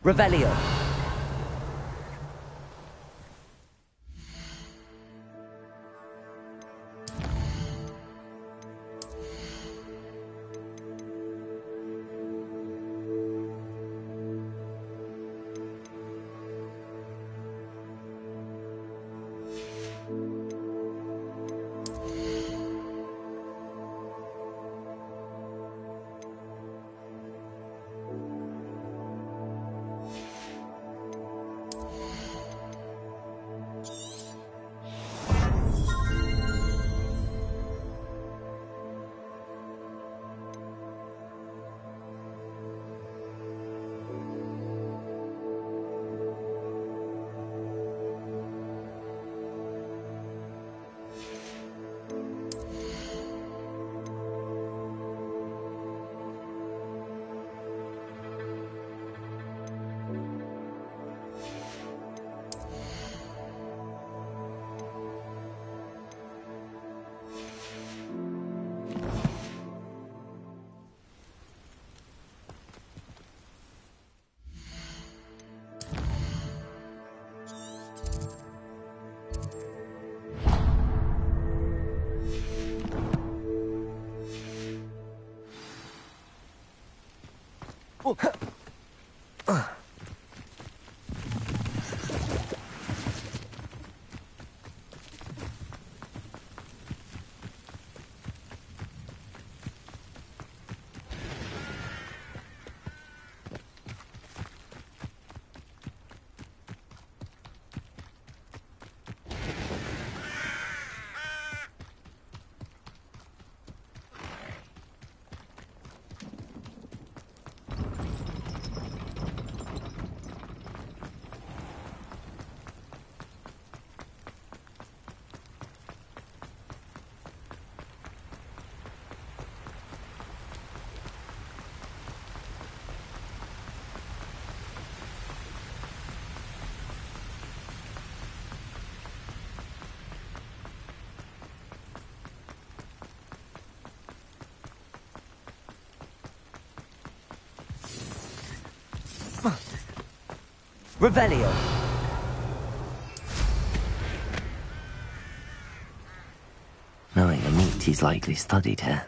Revelio. Revelio. Knowing the meat, he's likely studied here.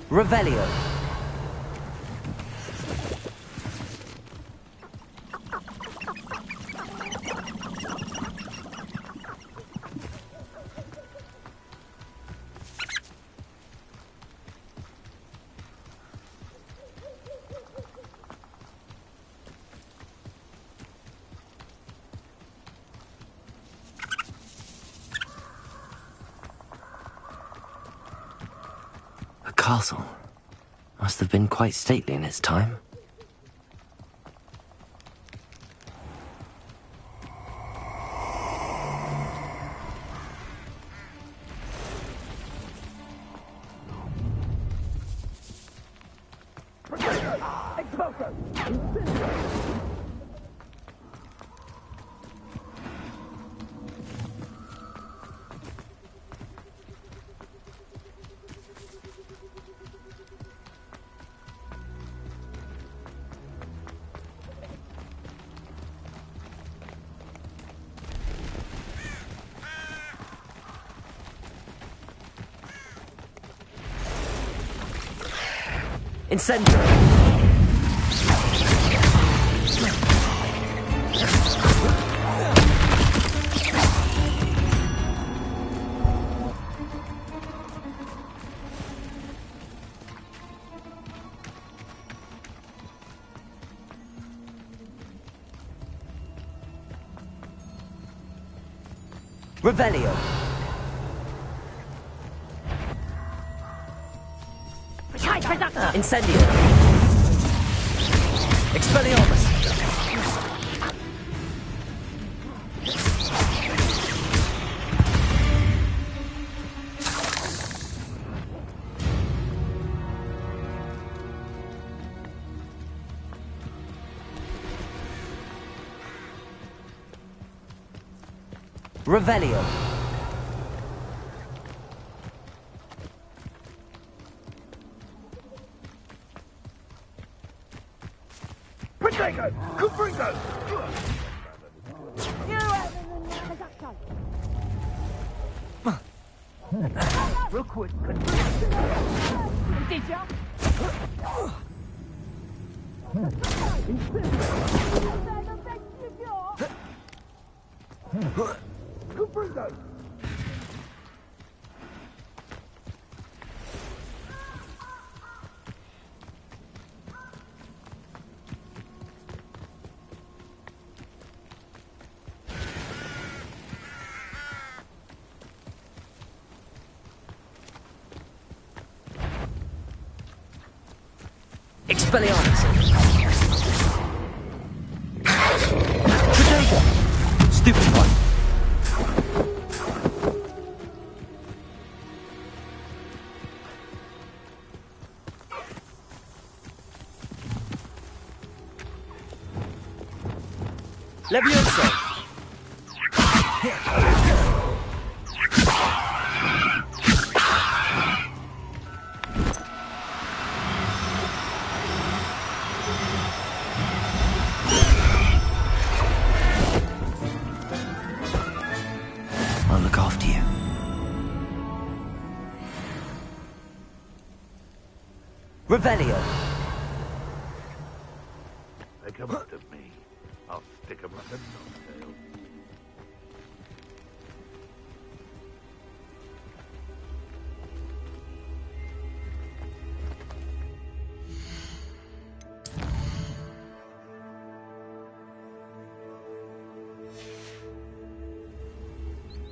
Revelio. A castle. Must have been quite stately in its time. Incendio! Revelio! Incendio! Expelliarmus! Revelio! Expelliarmus! Potato! Stupid one! Levioso! I'll look after you. Revelio! They come up to me. I'll stick 'em like a nose.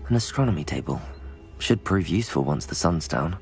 An astronomy table. Should prove useful once the sun's down.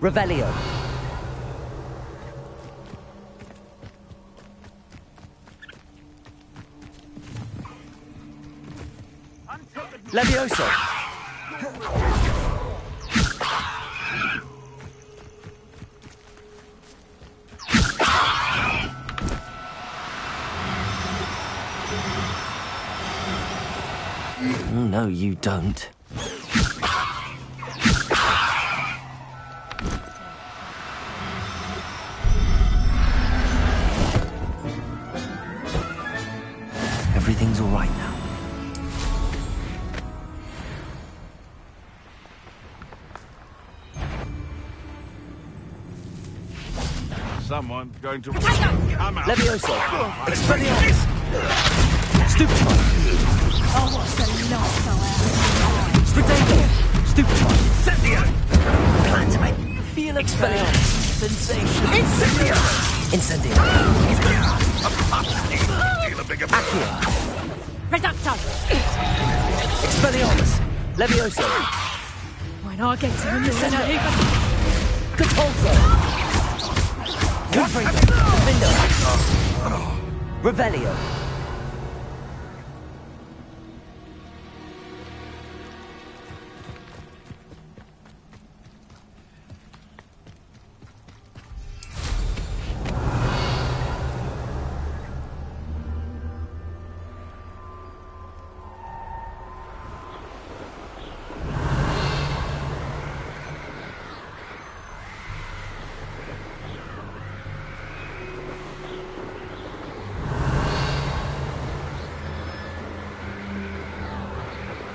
Revelio. Levioso. No, you don't. Everything's all right now. Someone's going to come out. Levioso. Expelliarmus. Stupefy. Oh, what's the lot so Spredago. Stupefy. Incendio! Plan to make me feel Expelliarmus. Sensation. Incendio! Incendio. Feel a bigger bird. Accio. Reducto! Expelliarmus. Levioso. When I get to the vicinity... Catulso. Confringo. Vindo. Revelio.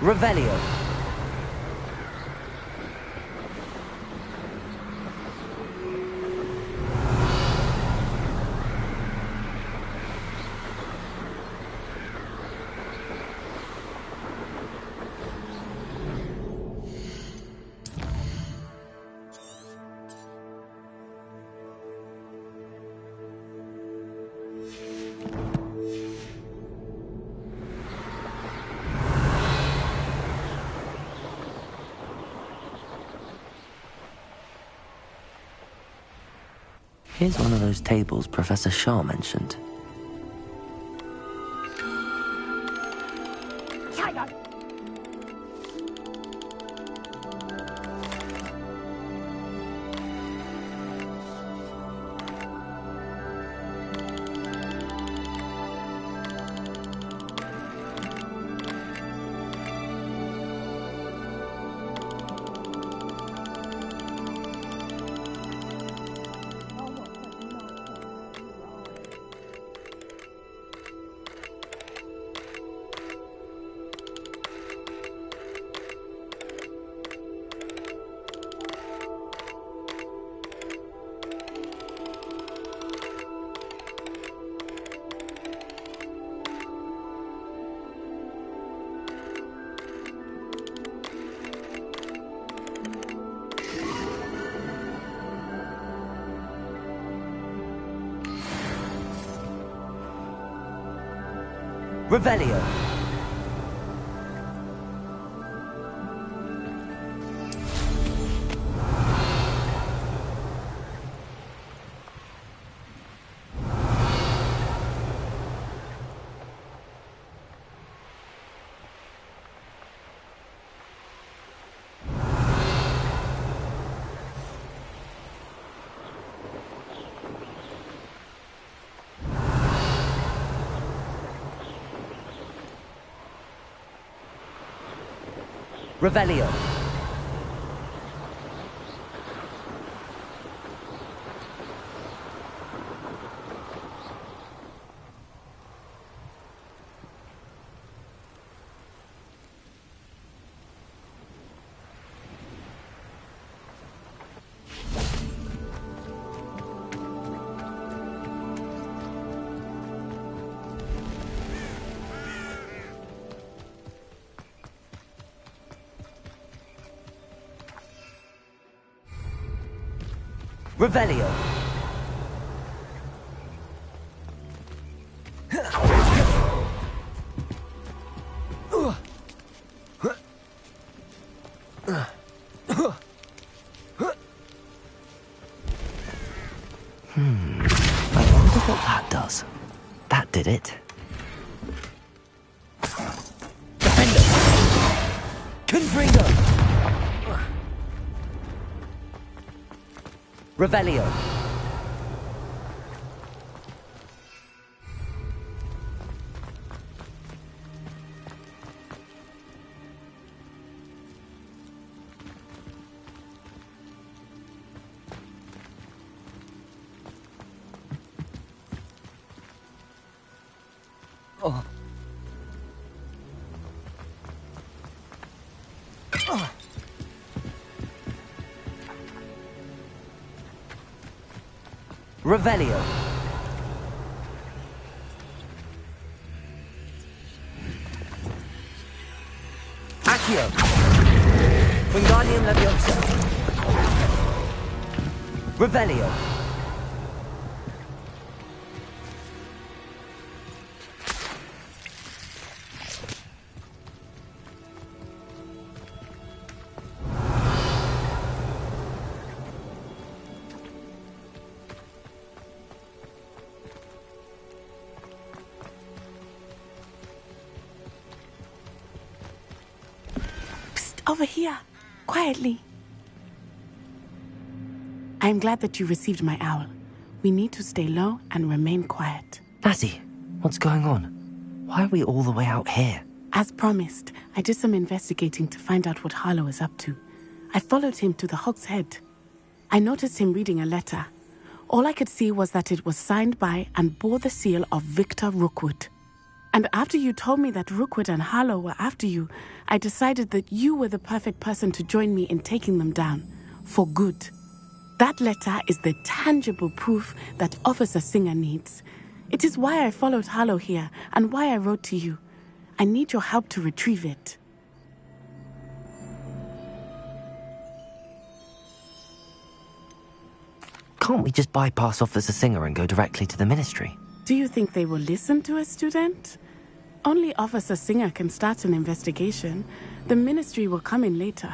Revelio. Here's one of those tables Professor Shaw mentioned. Revelio. Revelio. Revelio. did it. Defender! Confringo! Revelio! Oh. Oh. Revelio. Accio. Wingardium Leviosa. Revelio. Over here, quietly. I am glad that you received my owl. We need to stay low and remain quiet. Natty, what's going on? Why are we all the way out here? As promised, I did some investigating to find out what Harlow is up to. I followed him to the Hog's Head. I noticed him reading a letter. All I could see was that it was signed by and bore the seal of Victor Rookwood. And after you told me that Rookwood and Harlow were after you, I decided that you were the perfect person to join me in taking them down. For good. That letter is the tangible proof that Officer Singer needs. It is why I followed Harlow here, and why I wrote to you. I need your help to retrieve it. Can't we just bypass Officer Singer and go directly to the Ministry? Do you think they will listen to a student? Only Officer Singer can start an investigation. The Ministry will come in later.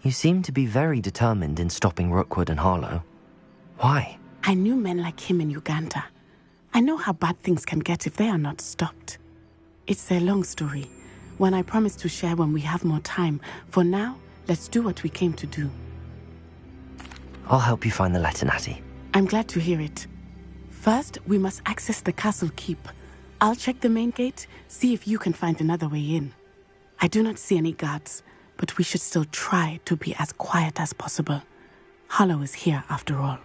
You seem to be very determined in stopping Rookwood and Harlow. Why? I knew men like him in Uganda. I know how bad things can get if they are not stopped. It's a long story, one I promise to share when we have more time. For now, let's do what we came to do. I'll help you find the letter, Natty. I'm glad to hear it. First, we must access the castle keep. I'll check the main gate, see if you can find another way in. I do not see any guards, but we should still try to be as quiet as possible. Harlow is here after all.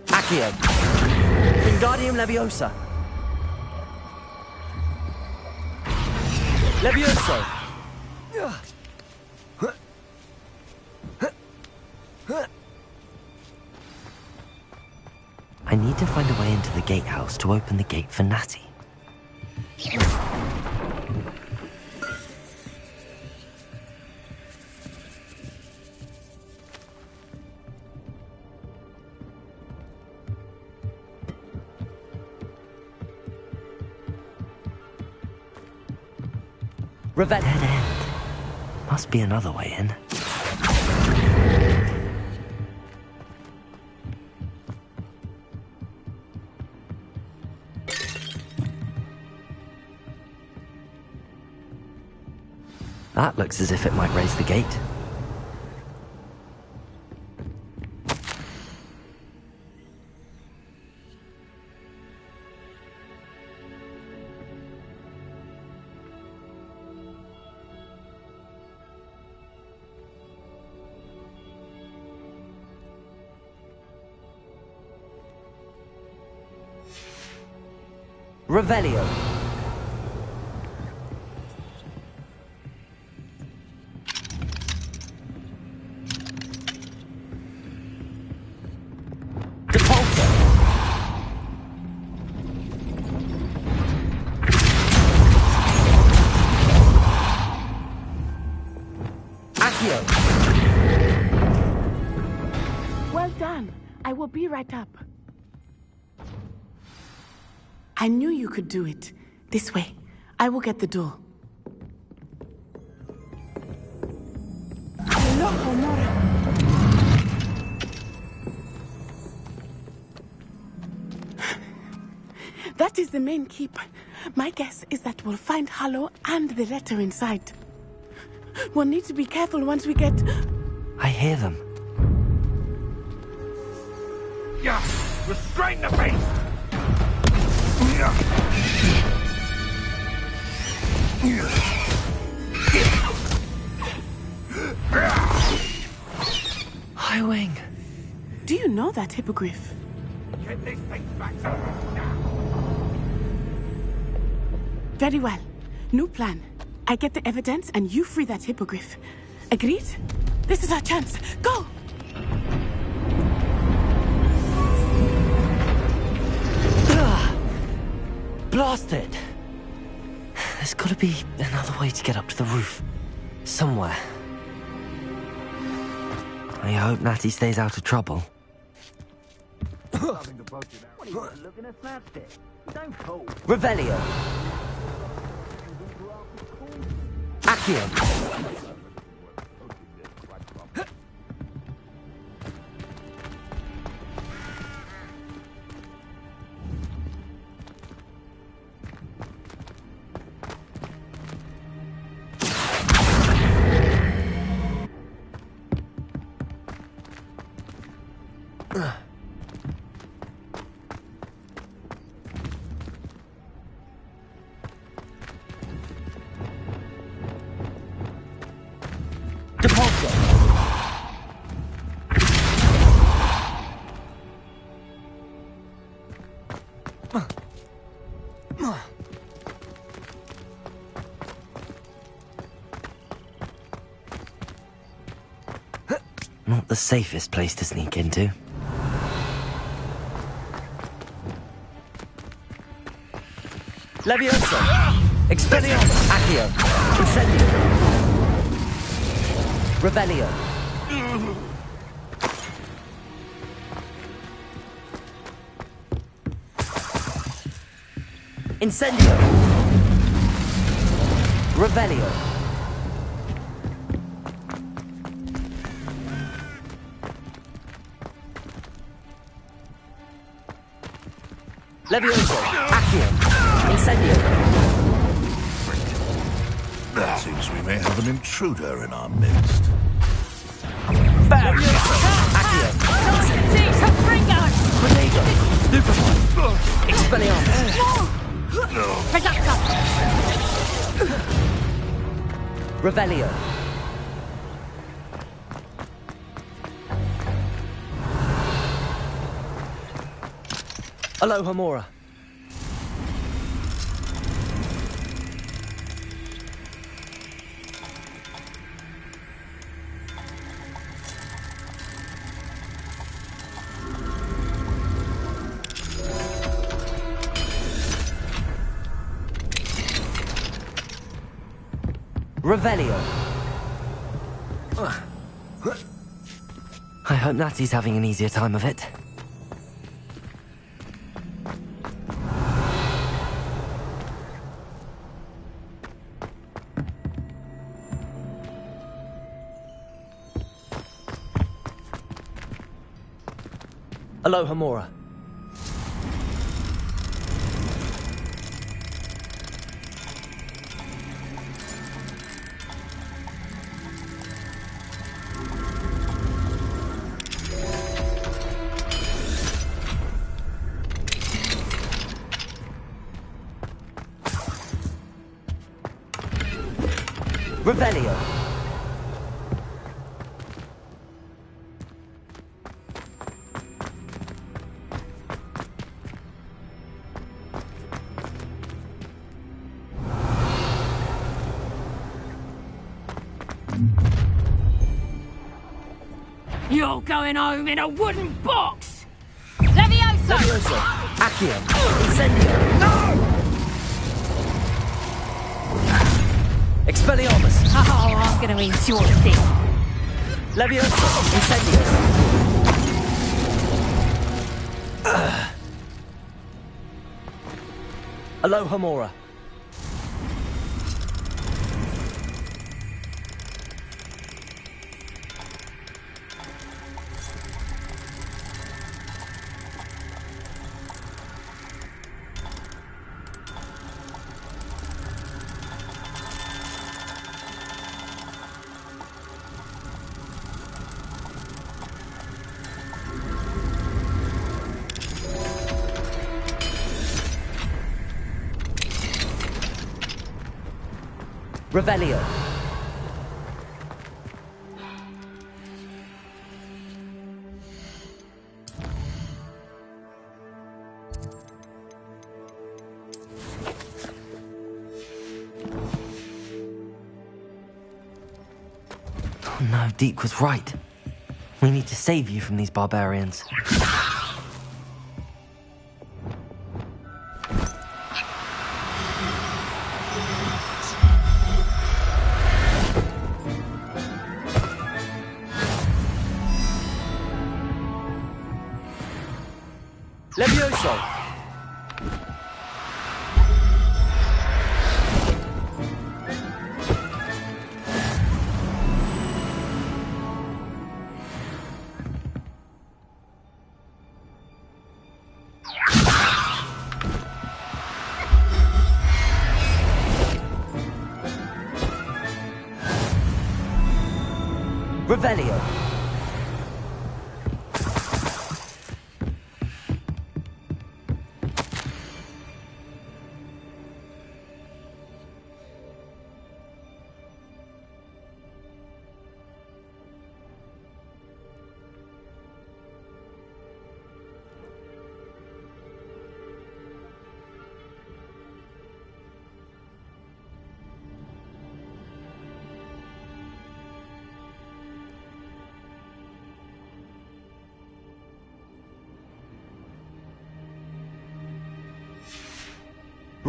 Accio. Wingardium Leviosa. Levioso. I need to find a way into the gatehouse to open the gate for Natty. Revet. Dead end. Must be another way in. That looks as if it might raise the gate. Revelio. Depulso. Well done. I will be right up. I knew you could do it. This way. I will get the door. Loco, Mora. That is the main keep. My guess is that we'll find Harlow and the letter inside. We'll need to be careful once we get... I hear them. Yeah! Restrain the beast! High Wing. Do you know that hippogriff? Get this thing back to me now! Very well. New plan. I get the evidence and you free that hippogriff. Agreed? This is our chance. Go! Blasted! There's gotta be another way to get up to the roof. Somewhere. I hope Natty stays out of trouble. Revelio. Accio. Not the safest place to sneak into. Leviosa. Expelliarmus. Accio. Incendio. Revelio. Incendio. Revelio. Levioso. Accio. Incendio. It seems we may have an intruder in our midst. Levioso. Accio. Renego. Stupefy. Expelliarmus. Reductor! Revelio. Aloha Mora. Revelio. I hope Natty's having an easier time of it. Aloha Mora. Revelio. You're going home in a wooden box! Levioso! Levioso. Accio. Incendio. No! Expelliarmus. Oh, I'm gonna enjoy this. Levioso. Incendio. Aloha Mora. Revelio. Oh no, Deke was right. We need to save you from these barbarians. Levioso. Revelio.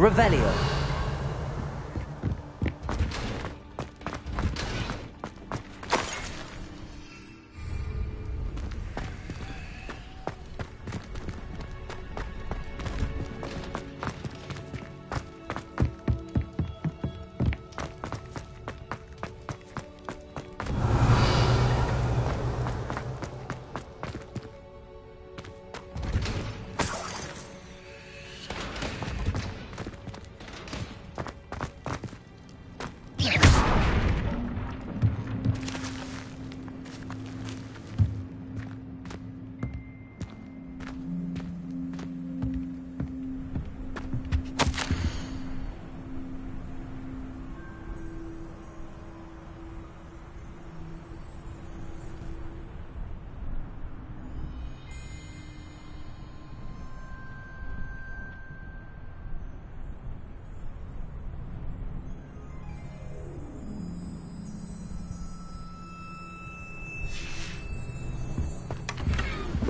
Revelio.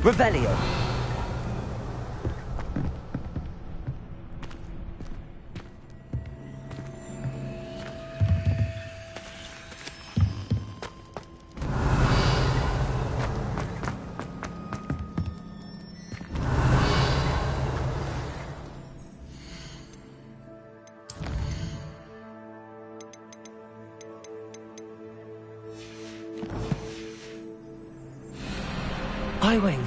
Revelio. I-Wing,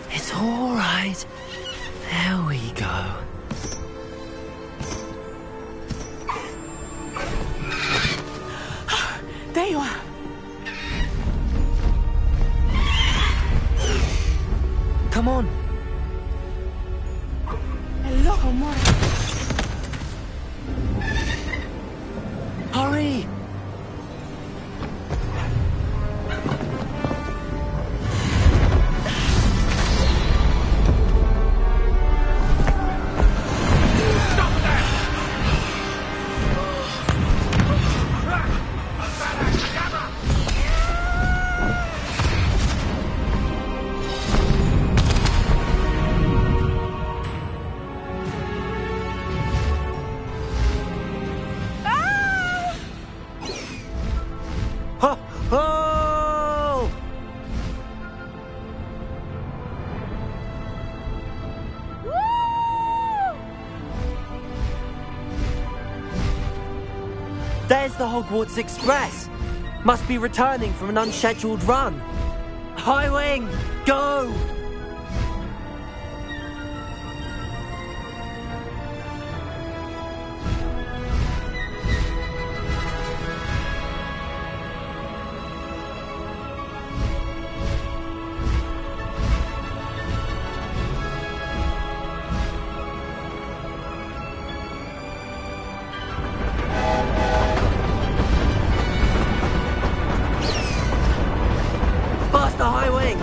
it's all right. There we go. There you are. Come on. Hello, Mora. Hurry! the Hogwarts Express. Must be returning from an unscheduled run. High Wing, go! Faster, High Wing!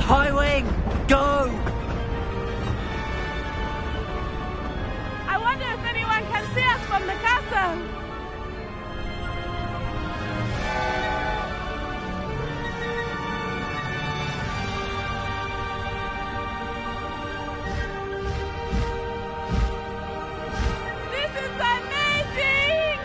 High Wing, go! I wonder if anyone can see us from the castle. This is amazing!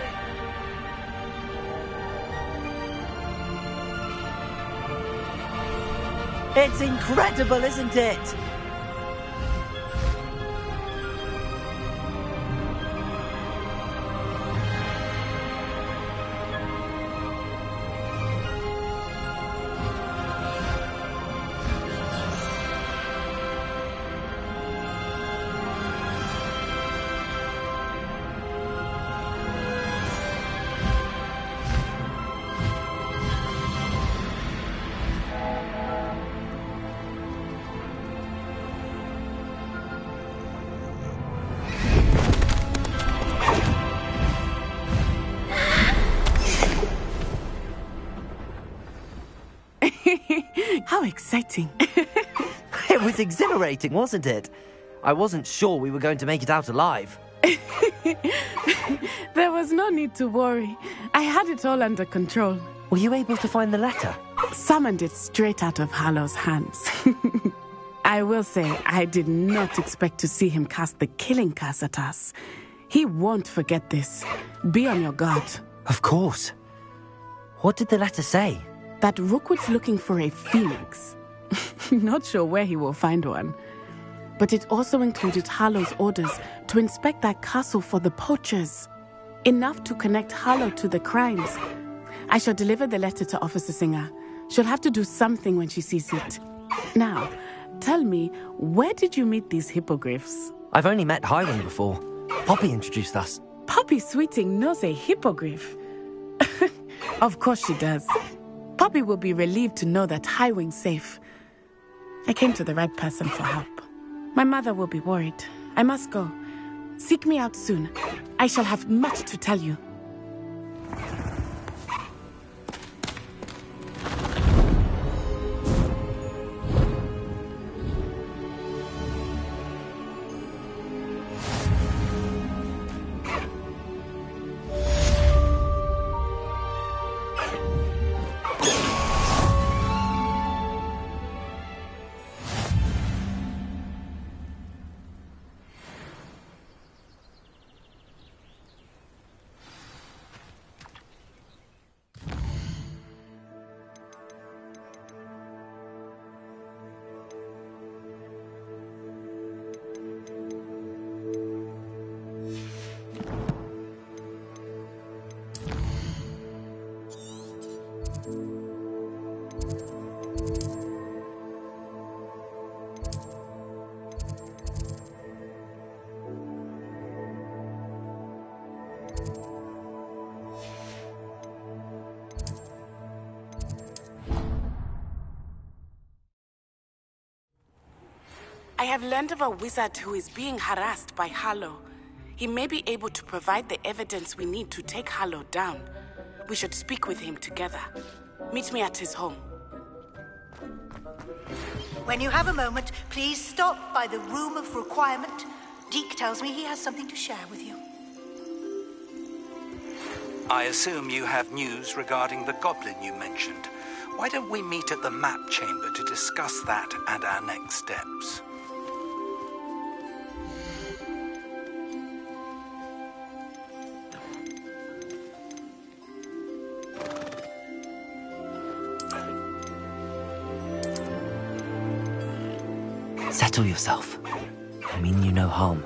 It's incredible, isn't it? How exciting. It was exhilarating, wasn't it? I wasn't sure we were going to make it out alive. There was no need to worry. I had it all under control. Were you able to find the letter? Summoned it straight out of Harlow's hands. I will say, I did not expect to see him cast the killing curse at us. He won't forget this. Be on your guard. Of course. What did the letter say? That Rookwood's looking for a phoenix. Not sure where he will find one. But it also included Harlow's orders to inspect that castle for the poachers. Enough to connect Harlow to the crimes. I shall deliver the letter to Officer Singer. She'll have to do something when she sees it. Now, tell me, where did you meet these hippogriffs? I've only met High Wing before. Poppy introduced us. Poppy Sweeting knows a hippogriff. Of course she does. Poppy will be relieved to know that High Wing's safe. I came to the right person for help. My mother will be worried. I must go. Seek me out soon. I shall have much to tell you. I have learned of a wizard who is being harassed by Harlow. He may be able to provide the evidence we need to take Harlow down. We should speak with him together. Meet me at his home. When you have a moment, please stop by the Room of Requirement. Deke tells me he has something to share with you. I assume you have news regarding the goblin you mentioned. Why don't we meet at the map chamber to discuss that and our next steps? Settle yourself. I mean you no harm.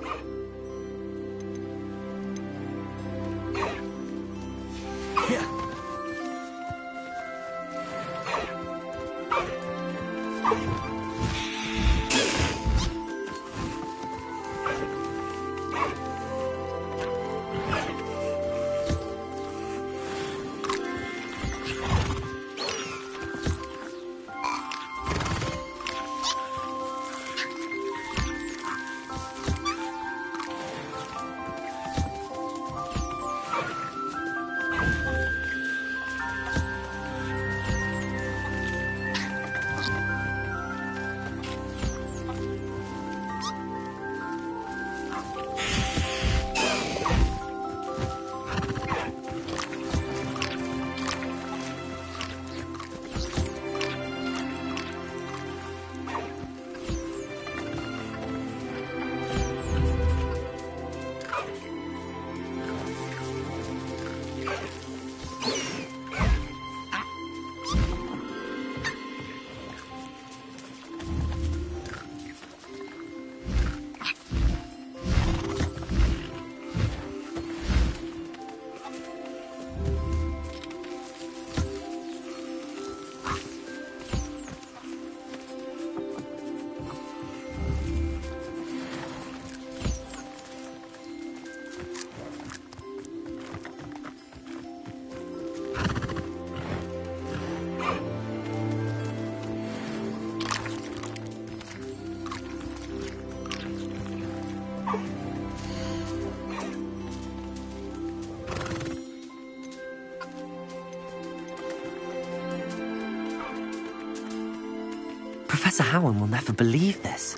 Professor Howard will never believe this.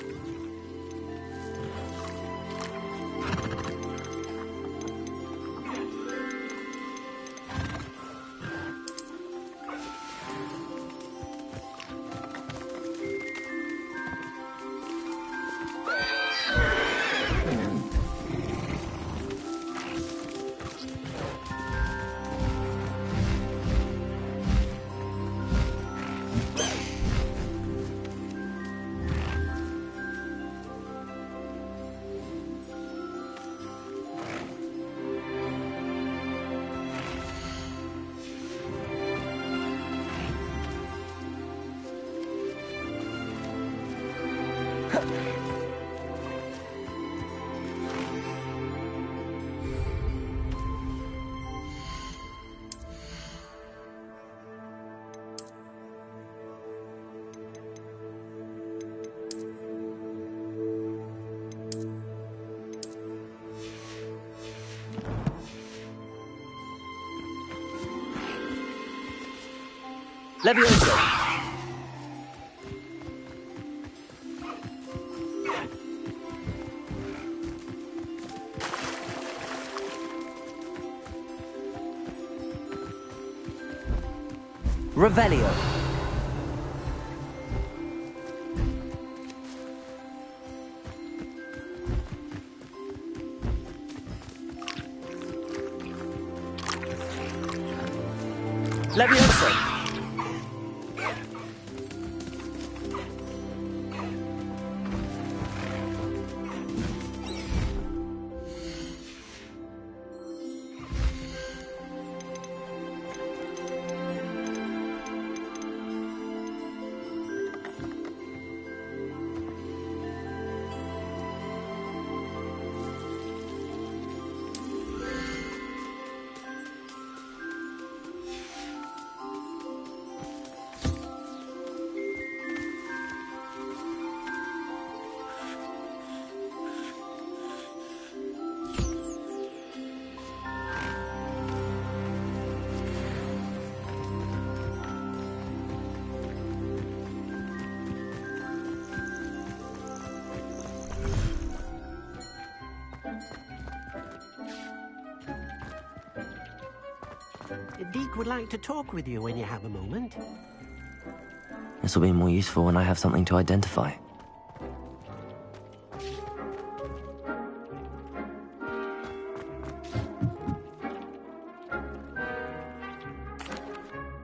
Levioso! Revelio. Levioso. Deke would like to talk with you when you have a moment. This will be more useful when I have something to identify.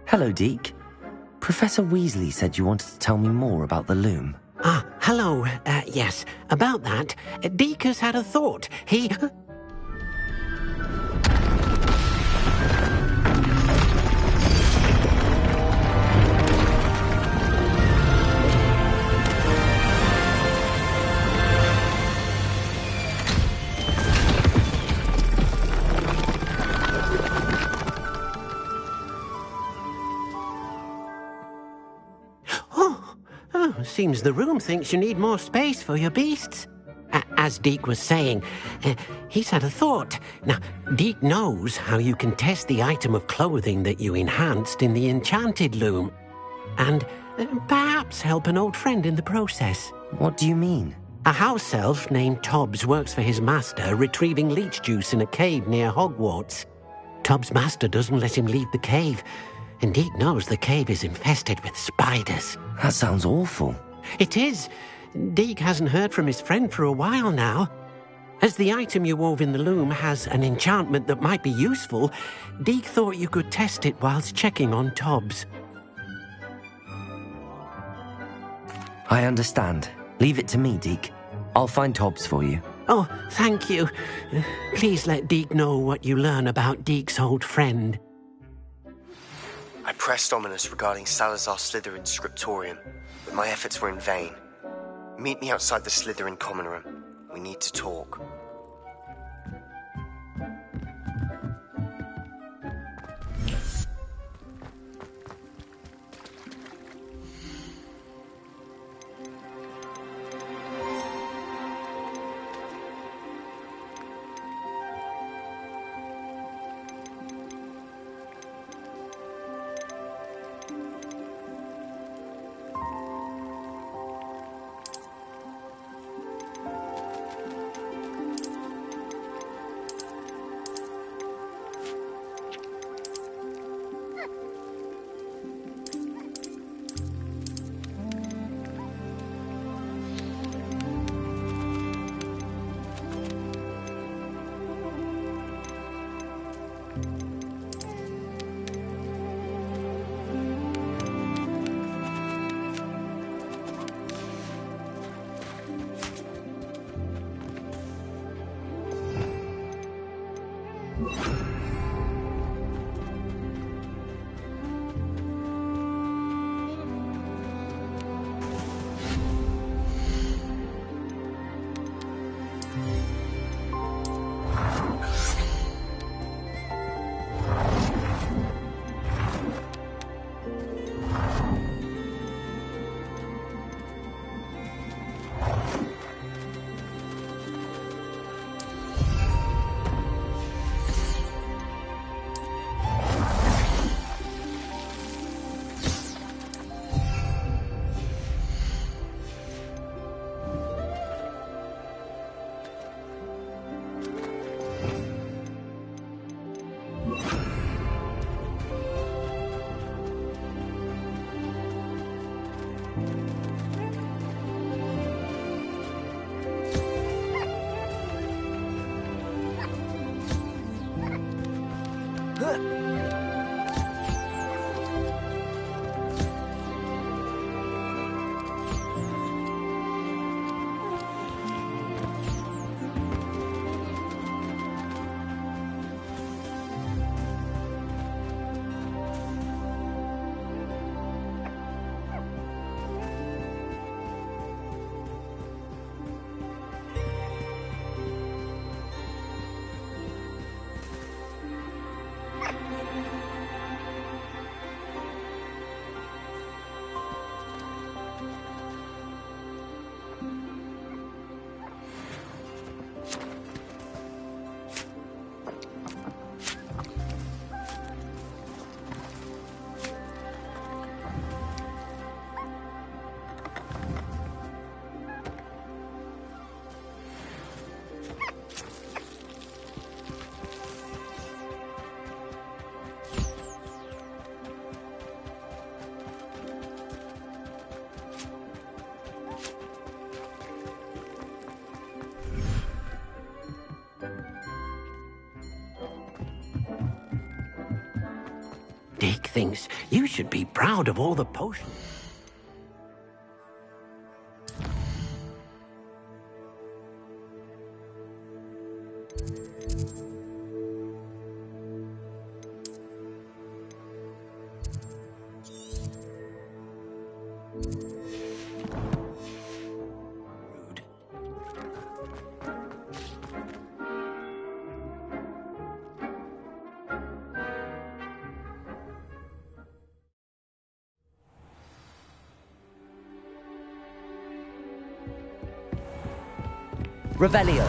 Hello, Deke. Professor Weasley said you wanted to tell me more about the loom. Ah, Hello. Yes, about that. Deke has had a thought. He... Seems the room thinks you need more space for your beasts. As Deke was saying, he's had a thought. Now, Deke knows how you can test the item of clothing that you enhanced in the enchanted loom. And perhaps help an old friend in the process. What do you mean? A house elf named Tobbs works for his master, retrieving leech juice in a cave near Hogwarts. Tobbs' master doesn't let him leave the cave, and Deke knows the cave is infested with spiders. That sounds awful. It is. Deke hasn't heard from his friend for a while now. As the item you wove in the loom has an enchantment that might be useful, Deke thought you could test it whilst checking on Tobbs. I understand. Leave it to me, Deke. I'll find Tobbs for you. Oh, thank you. Please let Deke know what you learn about Deke's old friend. I pressed Ominous regarding Salazar Slytherin's scriptorium, but my efforts were in vain. Meet me outside the Slytherin common room. We need to talk. Deke thinks you should be proud of all the potions. Revelio.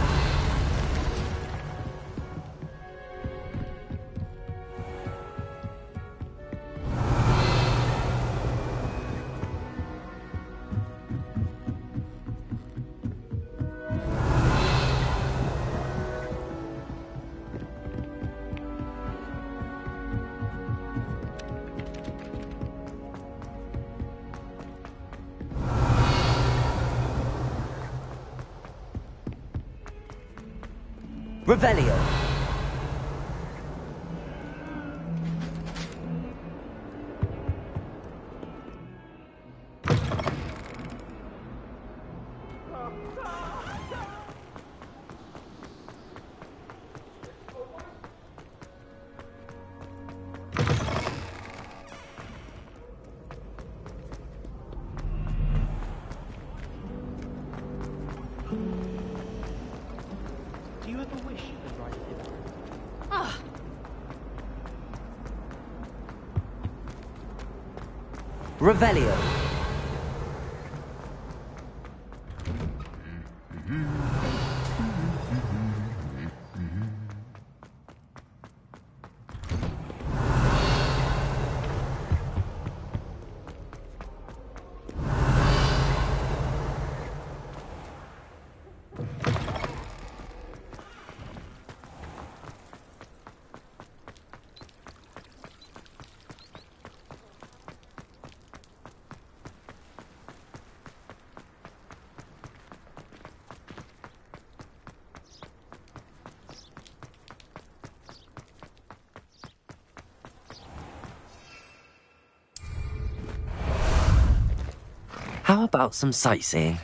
Revelio. Do you ever wish you could write it? Ah, Revelio. How about some sightseeing?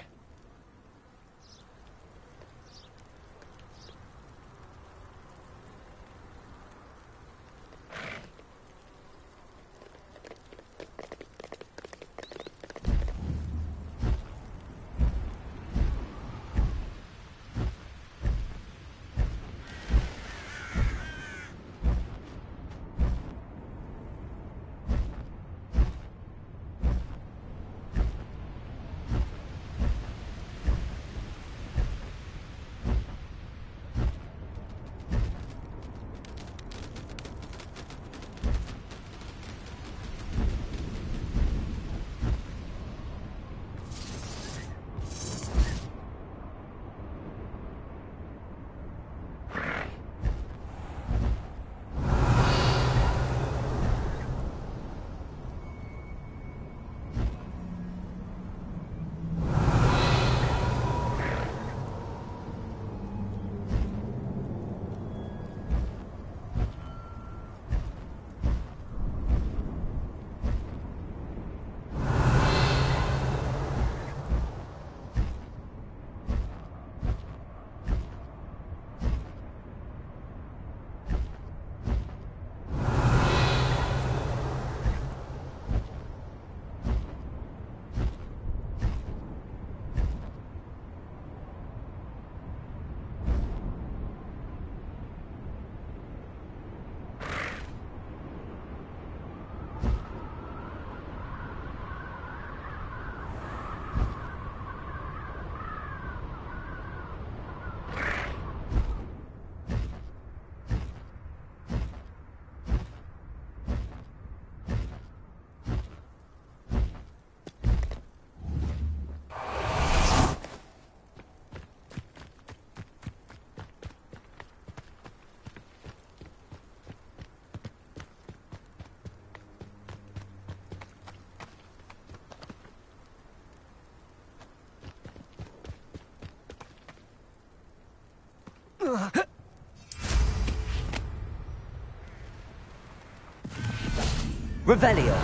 Revelio.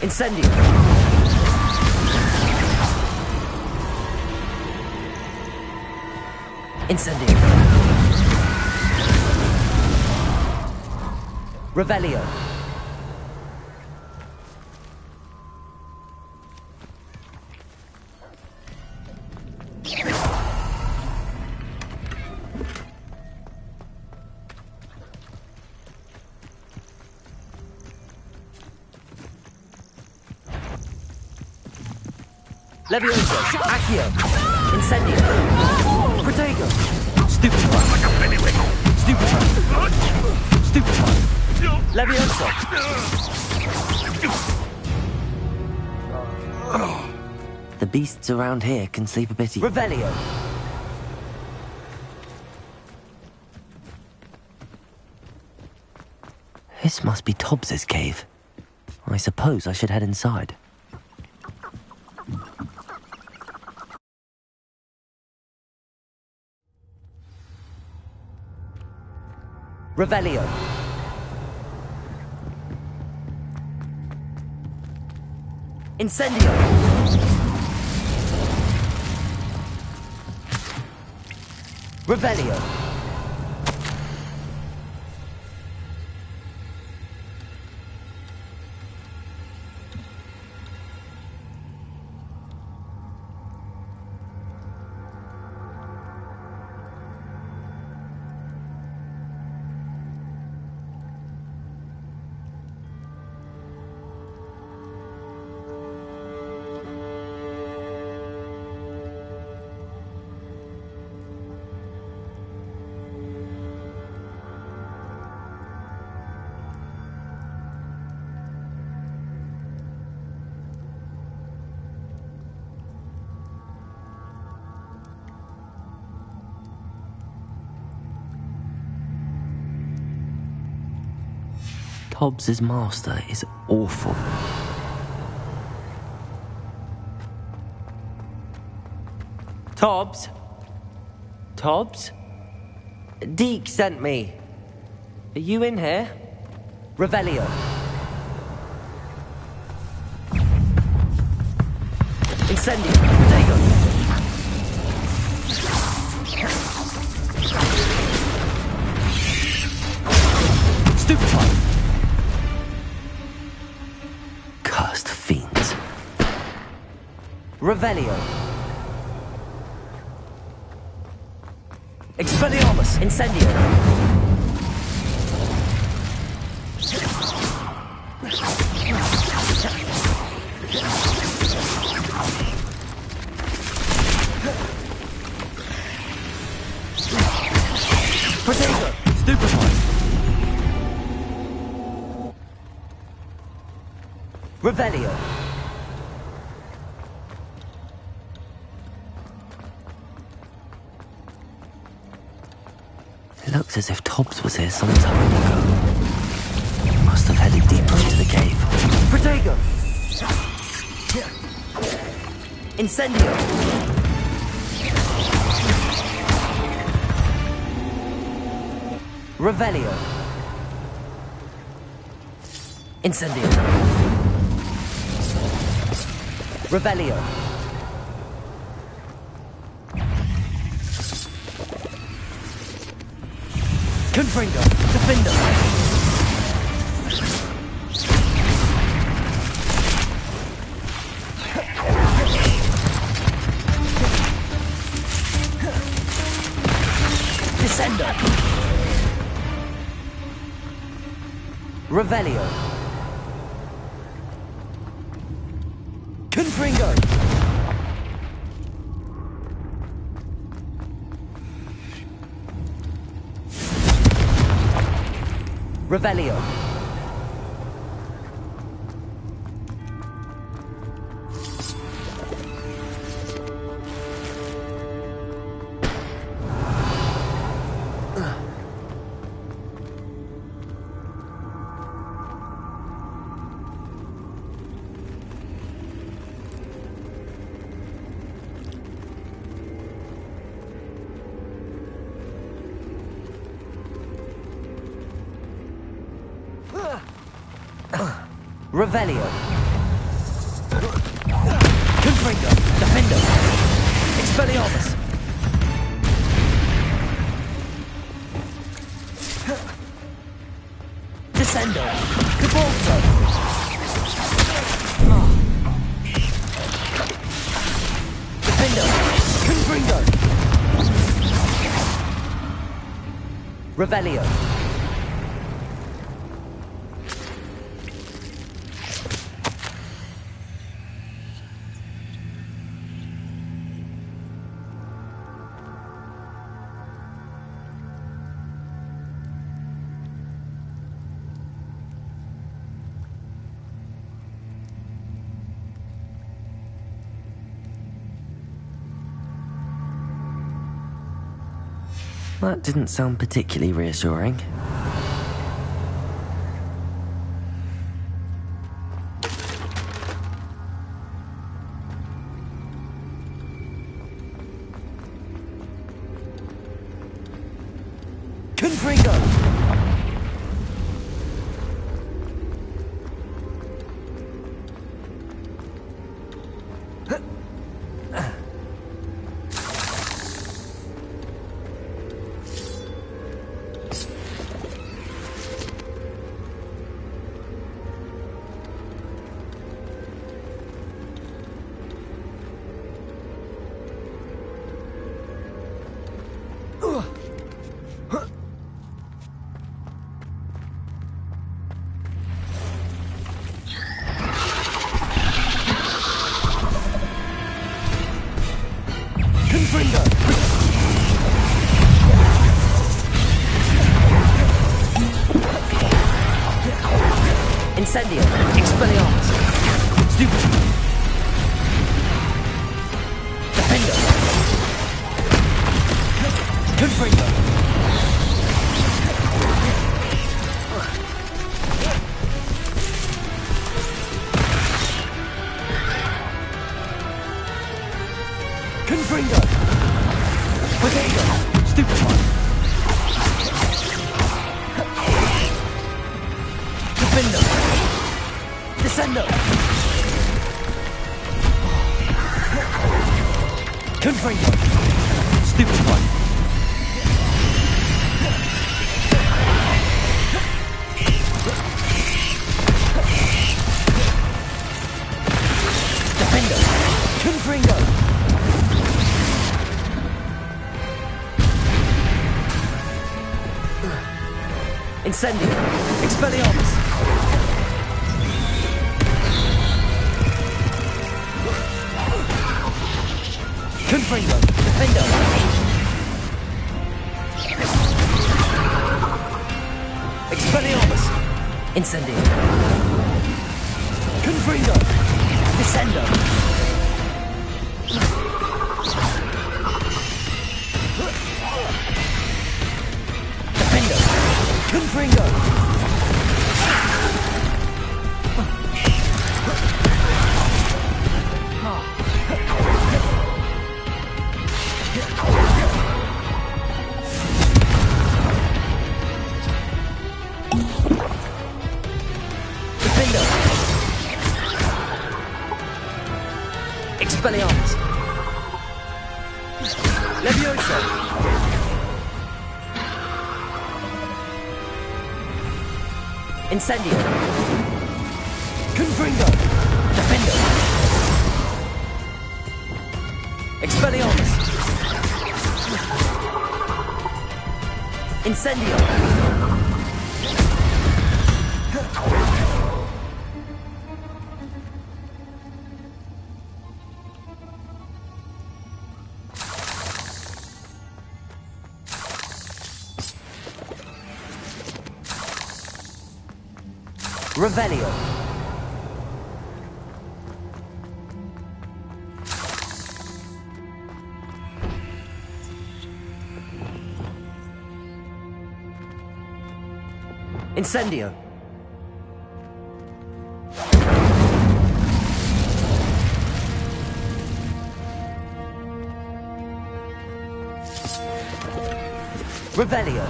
Incendio. Incendio. Revelio. Levioso. Accio. Incendio. Protego. Stupefy. Stupefy. Stupefy. Levioso. The beasts around here can sleep a bit easy. Revelio. This must be Tobbs's cave. I suppose I should head inside. Revelio. Incendio. Revelio. Tobbs's master is awful. Tobbs? Tobbs? Deke sent me. Are you in here? Revelio. Incendio. Protego. Stupefy. Cursed fiends. Revelio. Expelliarmus. Incendio. Protego. Stupefy. Revelio. It looks as if Tobbs was here some time ago. He must have headed deeper into the cave. Protego. Incendio. Revelio. Incendio. Revelio. Confringo. Defendo. Descendo. Revelio. Confringo. Revelio. Revelio. Confringo. Defendo. Expelliarmus. Revelio. That didn't sound particularly reassuring. Confringo! Incendio! Expelliarmus! Stupid! Defender! Confringo! Confringo! Potato! Stupid one! Defender! Descendo! Confringo! Stupid one! Defender! Confringo! Incendio! Expelliarmus! Confringo! Defendo! Expelliarmus! Incendio! Confringo! Descendo! Defendo! Confringo! Expelliarmus! Levioso! Incendio! Confringo! Defendo! Expelliarmus! Incendio! Revelio. Incendio. Revelio.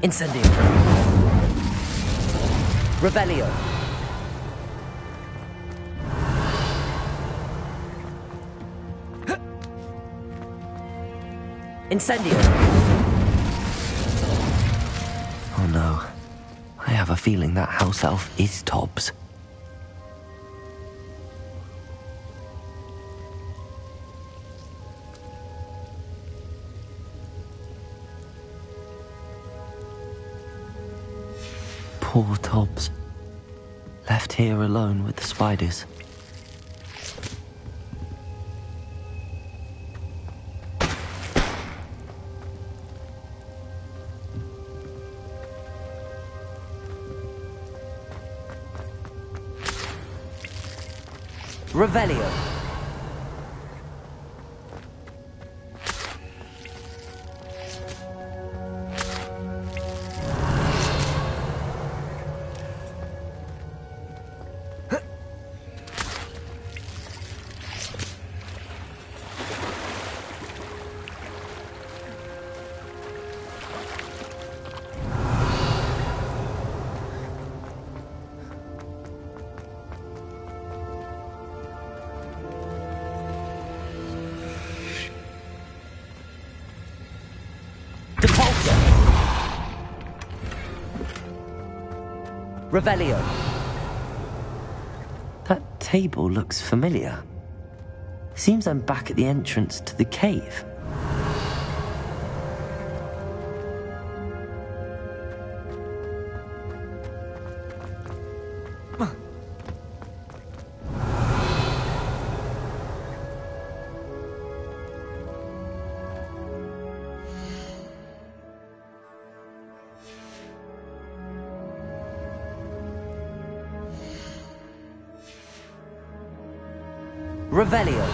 Incendio. Revelio. Incendio. Oh no. I have a feeling that house elf is Tobbs. Poor Tobbs. Left here alone with the spiders. Revelio. Revelio. That table looks familiar. Seems I'm back at the entrance to the cave. Revelio.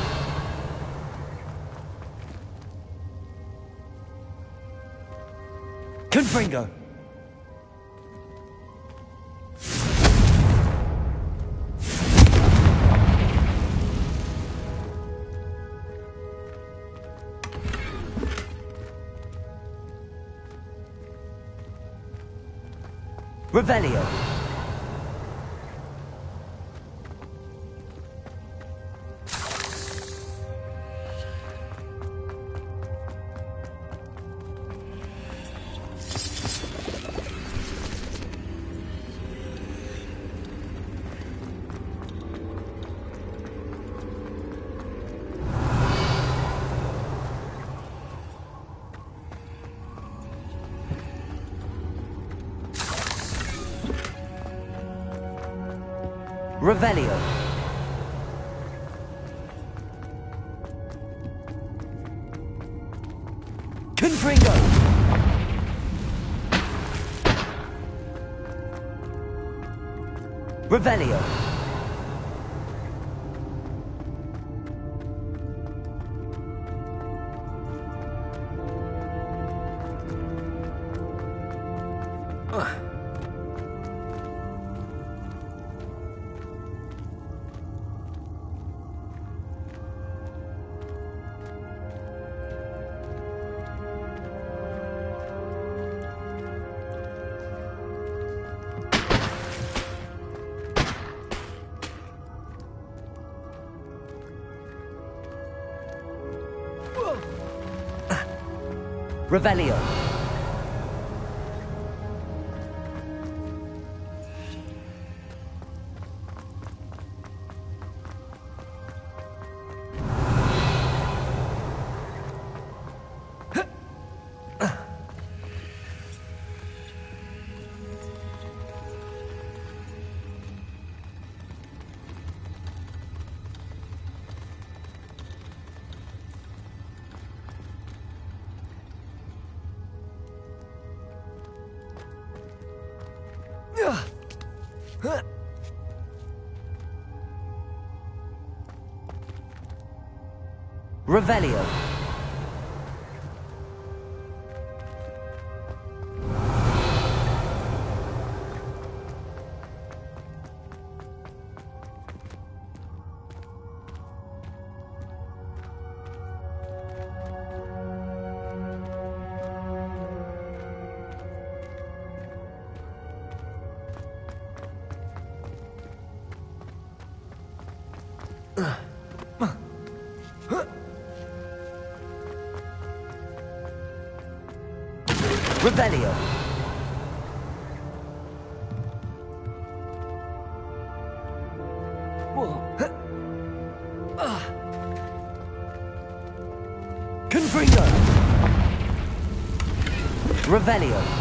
Confringo. Revelio. Revelio. Confringo. Revelio. Revelio. Revelio. Revelio. Confringo! Revelio.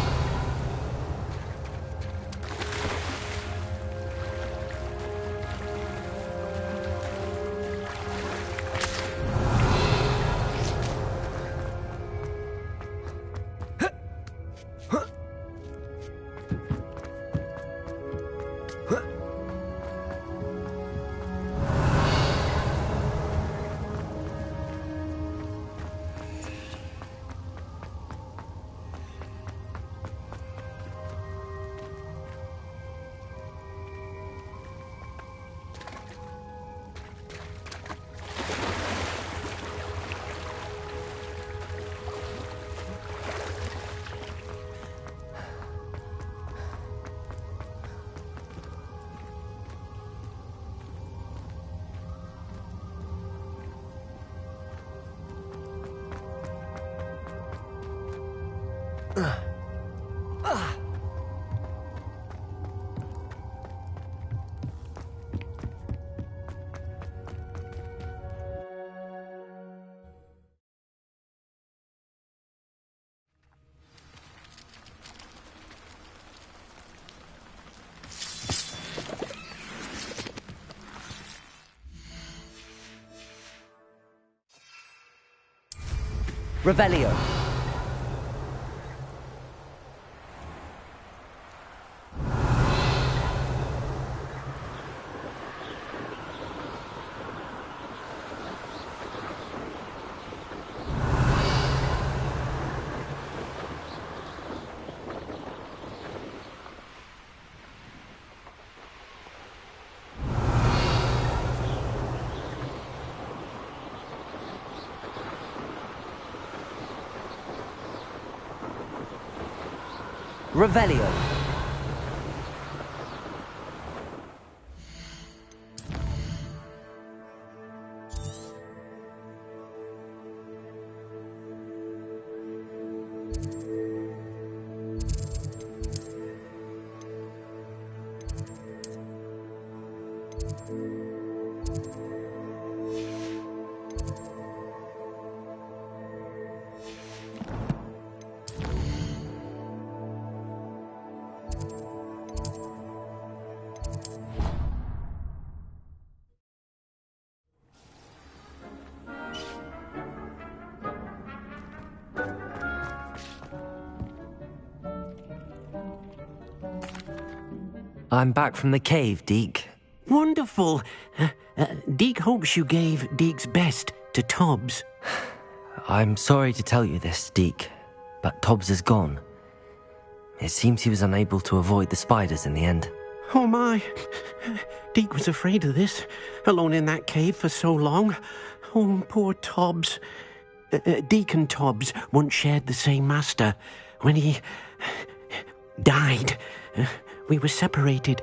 Revelio. Revelio. I'm back from the cave, Deke. Wonderful. Deke hopes you gave Deke's best to Tobbs. I'm sorry to tell you this, Deke, but Tobbs is gone. It seems he was unable to avoid the spiders in the end. Oh my. Deke was afraid of this, alone in that cave for so long. Oh, poor Tobbs. Deke and Tobbs once shared the same master. When he died, we were separated.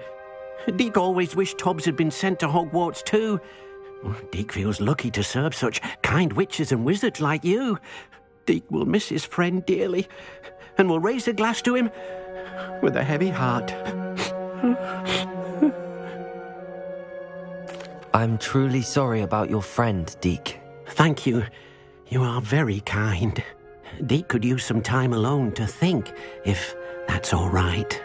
Deke always wished Tobbs had been sent to Hogwarts too. Deke feels lucky to serve such kind witches and wizards like you. Deke will miss his friend dearly, and will raise a glass to him with a heavy heart. I'm truly sorry about your friend, Deke. Thank you. You are very kind. Deke could use some time alone to think, if that's all right.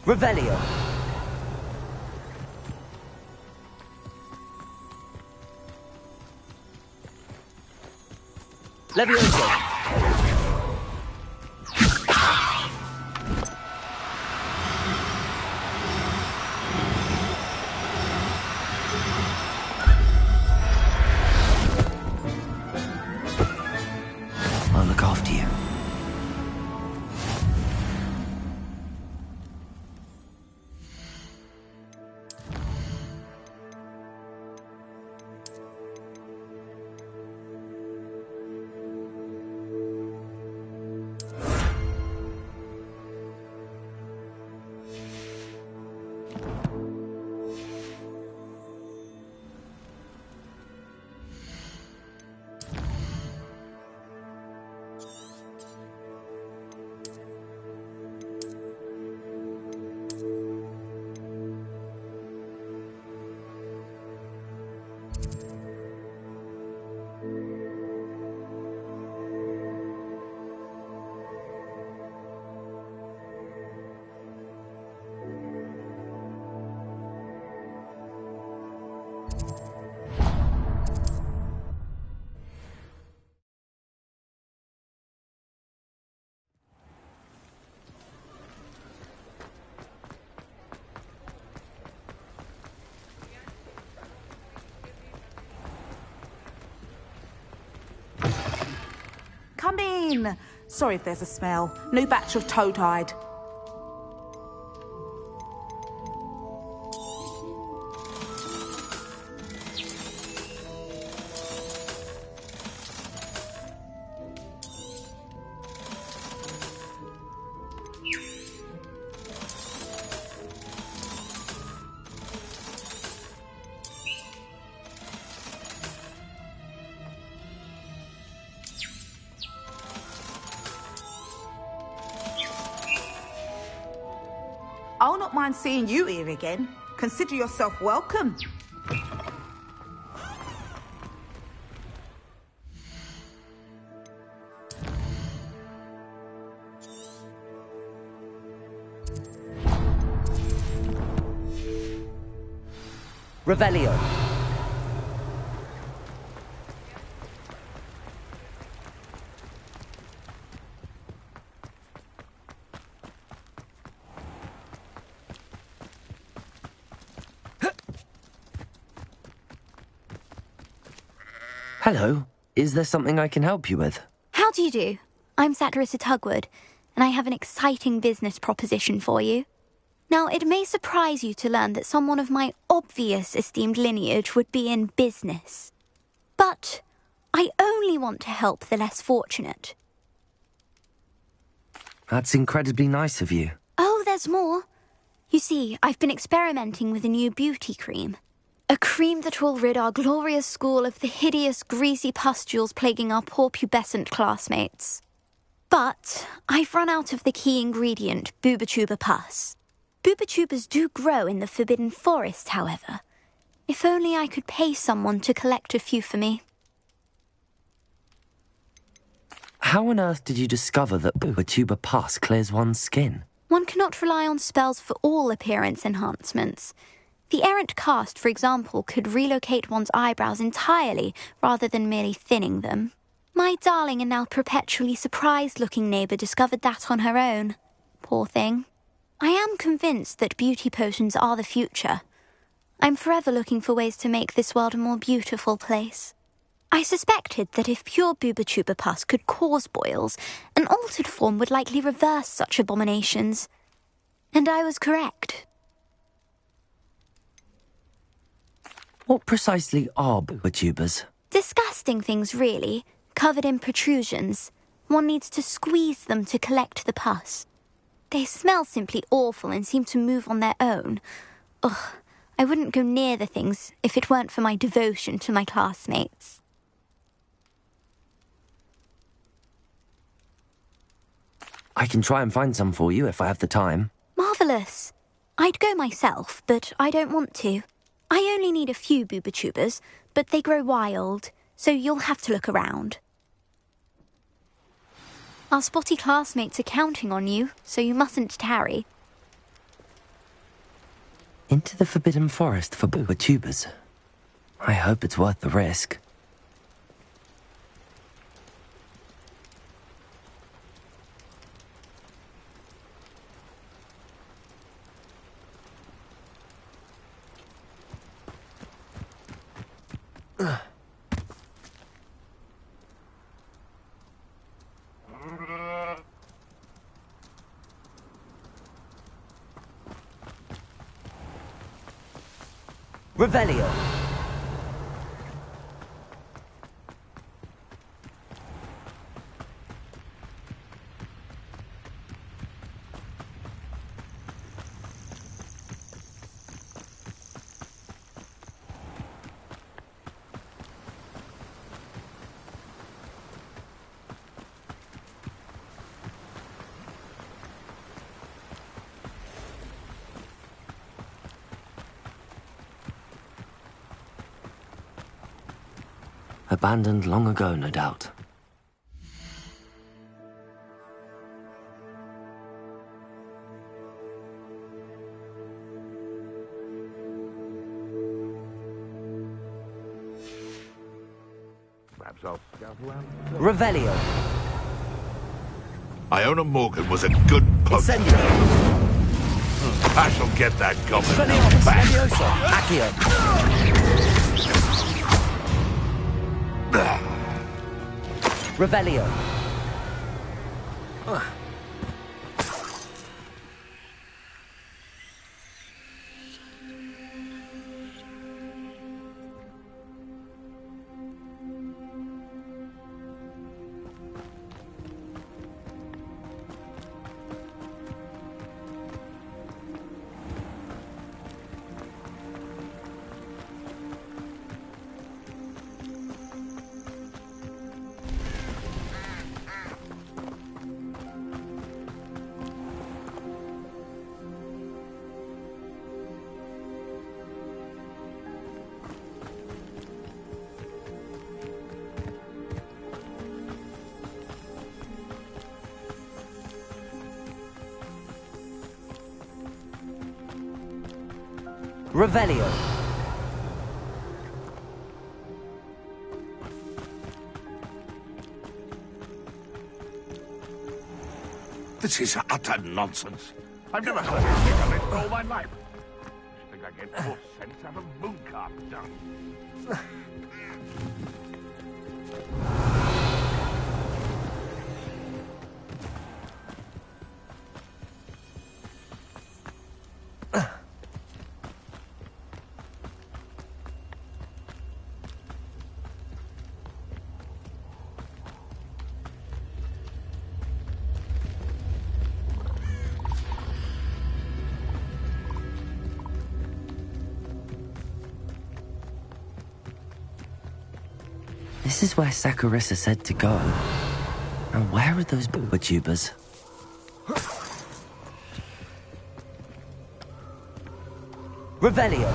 Revelio. Levioso. I'll look after you. Come in. Sorry if there's a smell. New batch of toad-hide. I'll not mind seeing you here again. Consider yourself welcome. Revelio. Hello. Is there something I can help you with? How do you do? I'm Satirissa Tugwood, and I have an exciting business proposition for you. Now, it may surprise you to learn that someone of my obvious esteemed lineage would be in business. But I only want to help the less fortunate. That's incredibly nice of you. Oh, there's more. You see, I've been experimenting with a new beauty cream. A cream that will rid our glorious school of the hideous, greasy pustules plaguing our poor pubescent classmates. But I've run out of the key ingredient, Bubatuba pus. Bubachubas do grow in the Forbidden Forest, however. If only I could pay someone to collect a few for me. How on earth did you discover that Bubatuba pus clears one's skin? One cannot rely on spells for all appearance enhancements. The errant cast, for example, could relocate one's eyebrows entirely rather than merely thinning them. My darling and now perpetually surprised-looking neighbour discovered that on her own. Poor thing. I am convinced that beauty potions are the future. I'm forever looking for ways to make this world a more beautiful place. I suspected that if pure Bubatuba pus could cause boils, an altered form would likely reverse such abominations. And I was correct. What precisely are Bubatubas? Disgusting things, really, covered in protrusions. One needs to squeeze them to collect the pus. They smell simply awful and seem to move on their own. Ugh, I wouldn't go near the things if it weren't for my devotion to my classmates. I can try and find some for you if I have the time. Marvellous. I'd go myself, but I don't want to. I only need a few booba-tubers, but they grow wild, so you'll have to look around. Our spotty classmates are counting on you, so you mustn't tarry. Into the Forbidden Forest for booba-tubers. I hope it's worth the risk. Revelio. Abandoned long ago, no doubt. Perhaps I'll scout around. Revelio. Iona Morgan was a good poacher. I shall get that goblin back. Revelio. Revelio. This is utter nonsense. I've never heard anything of it in all my life. I think I get more sense out of mooncart dung. This is where Saccharissa said to go. Now where are those booba-tubers? Revelio.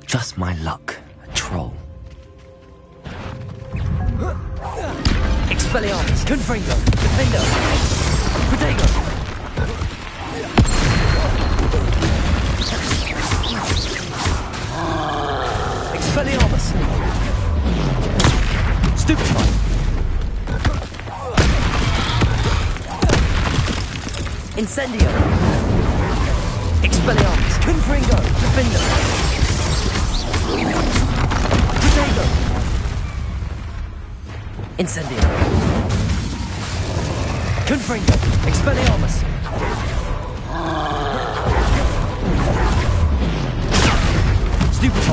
Just my luck. A troll. Expelliarmus. Confringo. Defendo. Protego. Expelliarmus. Stupefy. Incendio. Expelliarmus. Confringo. Defendo. Protego. Incendio. Confringo. Expelliarmus. Stupefy.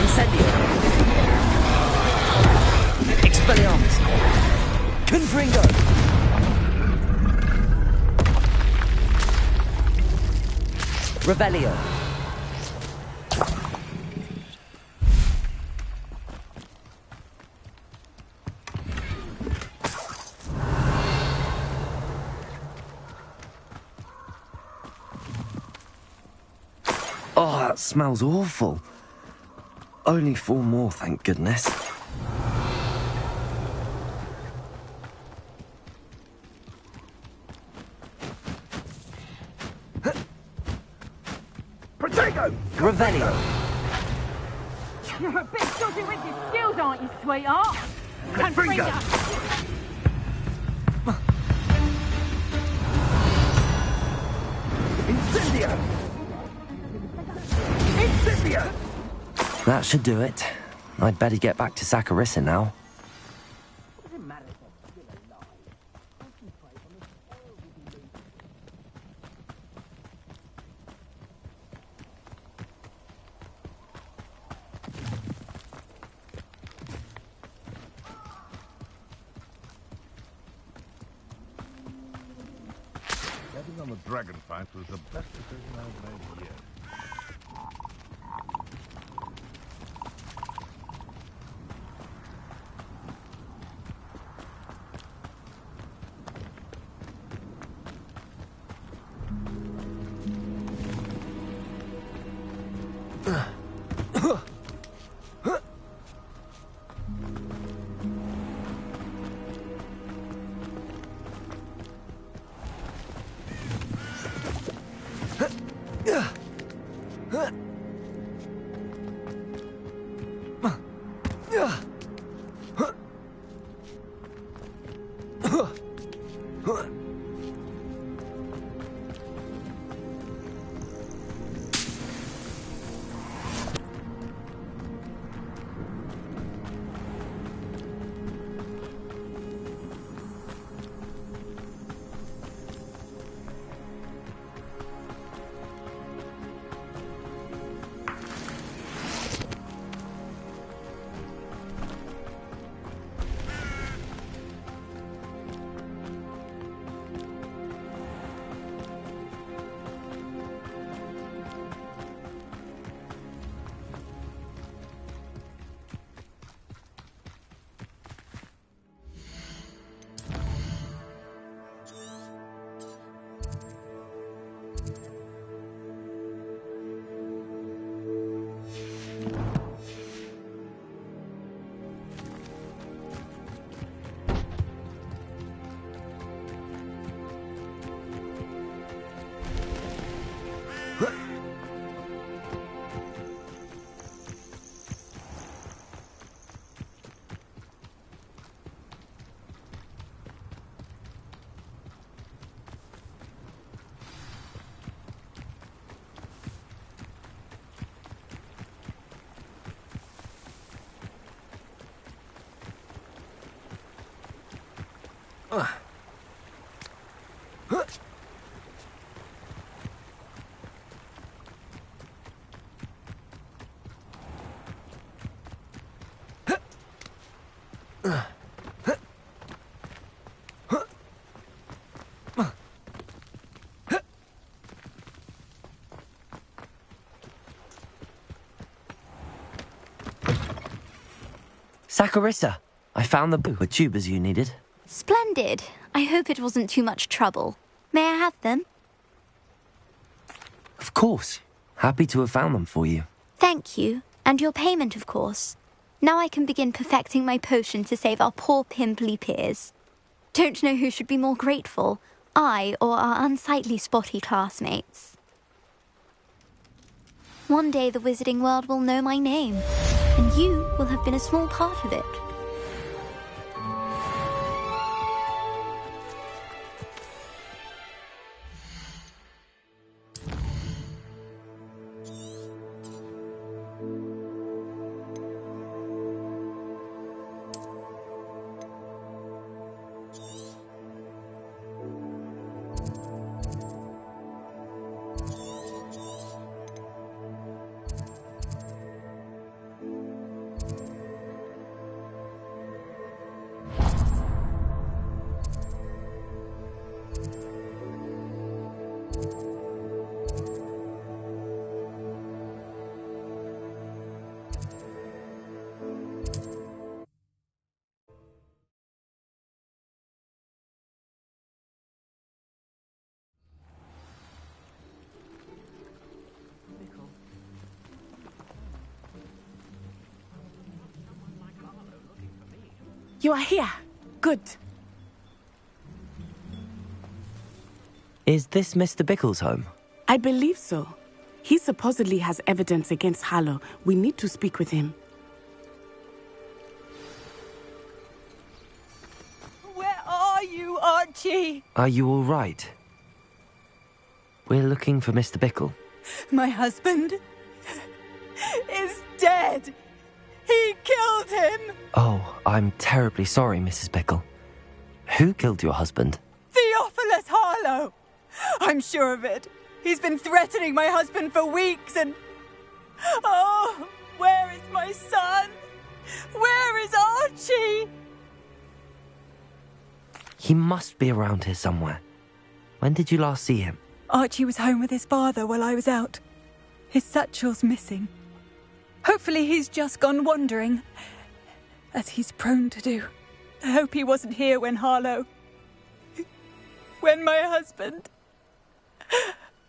Incendio. Expelliarmus. Confringo. Revelio. Oh, that smells awful. Only 4 more, thank goodness. Protego! Revelio. You're a bit dodgy with your skills, aren't you, sweetheart? Confringo. Incendio! Incendio! That should do it. I'd better get back to Saccharissa now. Getting on the dragon fight was the best decision I've made in years. Saccharissa, I found the tubers you needed. Splendid. I hope it wasn't too much trouble. May I have them? Of course. Happy to have found them for you. Thank you. And your payment, of course. Now I can begin perfecting my potion to save our poor pimply peers. Don't know who should be more grateful, I or our unsightly spotty classmates. One day the wizarding world will know my name, and you will have been a small part of it. You are here. Good. Is this Mr. Bickle's home? I believe so. He supposedly has evidence against Harlow. We need to speak with him. Where are you, Archie? Are you all right? We're looking for Mr. Bickle. My husband is dead. He killed him. Oh, I'm terribly sorry, Mrs. Bickle. Who killed your husband? Theophilus Harlow. I'm sure of it. He's been threatening my husband for weeks and... Oh, where is my son? Where is Archie? He must be around here somewhere. When did you last see him? Archie was home with his father while I was out. His satchel's missing. Hopefully he's just gone wandering, as he's prone to do. I hope he wasn't here when Harlow... when my husband...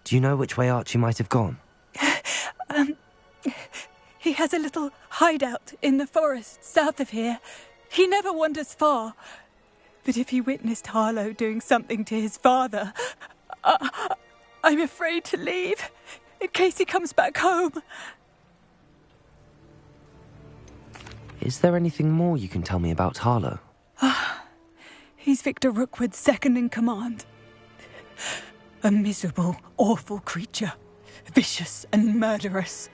Do you know which way Archie might have gone? He has a little hideout in the forest south of here. He never wanders far. But if he witnessed Harlow doing something to his father, I'm afraid to leave, in case he comes back home. Is there anything more you can tell me about Harlow? He's Victor Rookwood's second in command. A miserable, awful creature. Vicious and murderous.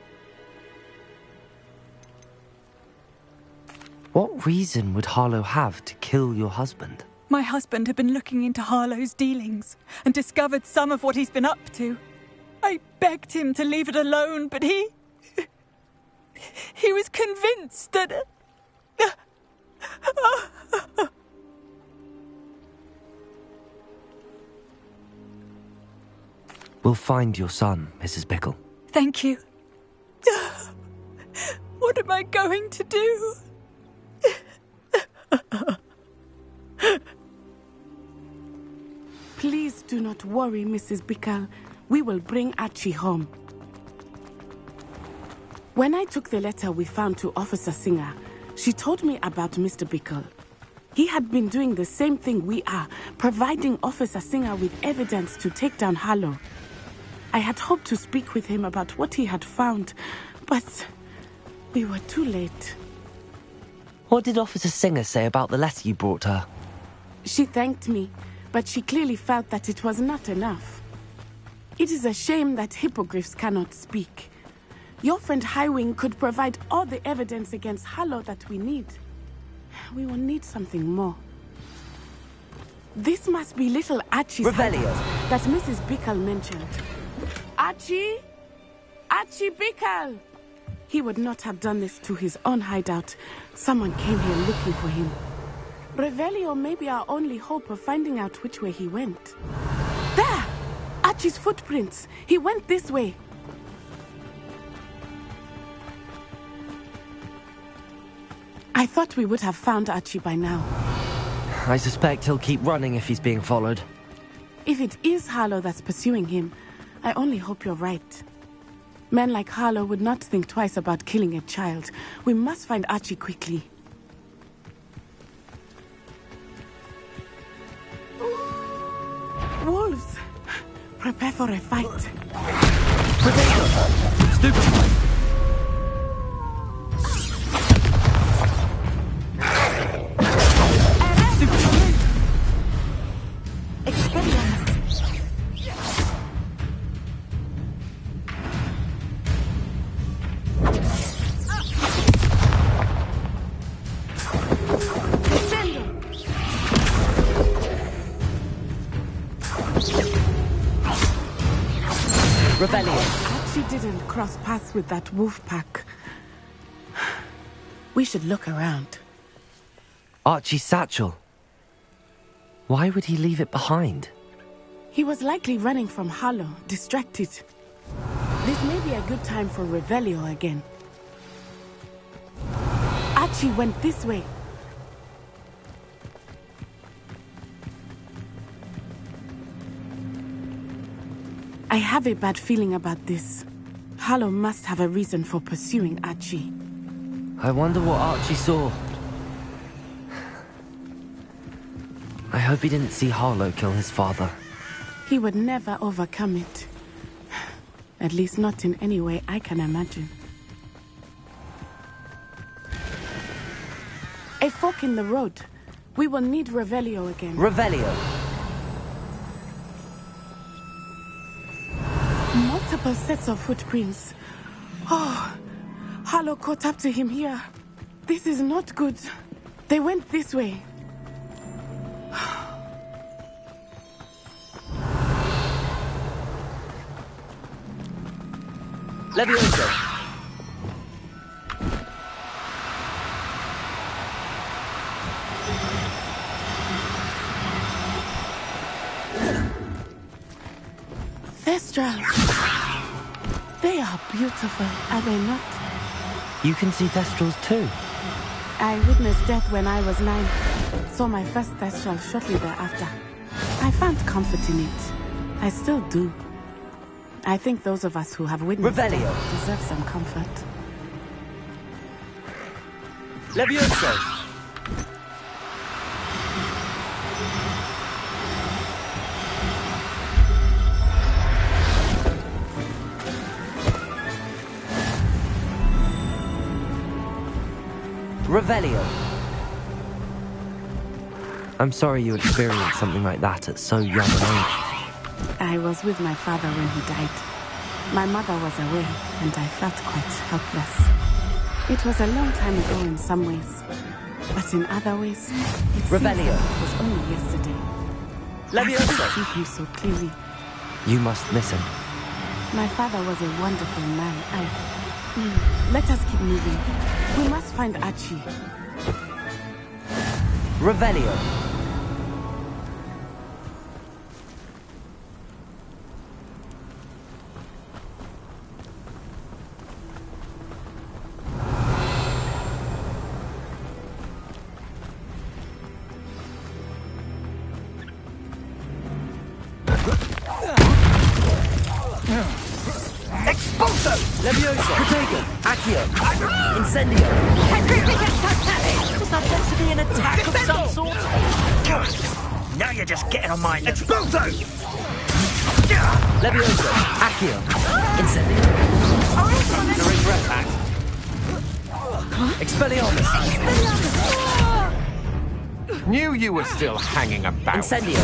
What reason would Harlow have to kill your husband? My husband had been looking into Harlow's dealings and discovered some of what he's been up to. I begged him to leave it alone, but he was convinced that... We'll find your son, Mrs. Bickle. Thank you. What am I going to do? Please do not worry, Mrs. Bickle. We will bring Archie home. When I took the letter we found to Officer Singer, she told me about Mr. Bickle. He had been doing the same thing we are, providing Officer Singer with evidence to take down Harlow. I had hoped to speak with him about what he had found, but we were too late. What did Officer Singer say about the letter you brought her? She thanked me, but she clearly felt that it was not enough. It is a shame that hippogriffs cannot speak. Your friend Highwing could provide all the evidence against Harlow that we need. We will need something more. This must be little Archie's Revelio that Mrs. Bickle mentioned. Archie? Archie Bickle! He would not have done this to his own hideout. Someone came here looking for him. Revelio may be our only hope of finding out which way he went. There! Archie's footprints. He went this way. I thought we would have found Archie by now. I suspect he'll keep running if he's being followed. If it is Harlow that's pursuing him, I only hope you're right. Men like Harlow would not think twice about killing a child. We must find Archie quickly. Wolves! Prepare for a fight. Potato! Stupid! Archie didn't cross paths with that wolf pack. We should look around. Archie's satchel. Why would he leave it behind? He was likely running from Harlow, distracted. This may be a good time for Revelio again. Archie went this way. I have a bad feeling about this. Harlow must have a reason for pursuing Archie. I wonder what Archie saw. I hope he didn't see Harlow kill his father. He would never overcome it. At least not in any way I can imagine. A fork in the road. We will need Revelio again. Revelio. Multiple sets of footprints. Oh, Harlow caught up to him here. This is not good. They went this way. Levioso. Thestrals. They are beautiful, are they not? You can see Thestrals too. I witnessed death when I was 9. Saw my first Thestral shortly thereafter. I found comfort in it. I still do. I think those of us who have witnessed Revelio death deserve some comfort. Levioso. Revelio. I'm sorry you experienced something like that at so young an age. I was with my father when he died. My mother was away, and I felt quite helpless. It was a long time ago in some ways, but in other ways, it seems like it was only yesterday. Levioso. I see him so clearly. You must miss him. My father was a wonderful man. Let us keep moving. We must find Archie. Revelio. Expulso! Levioso! Protego! Accio! Incendio! Was that meant to be an attack of some sort? Now you're just getting on my nerves. Expulso! Levioso! Accio! Incendio! During breath act. Expelliarmus! Knew you were still hanging about. Incendio!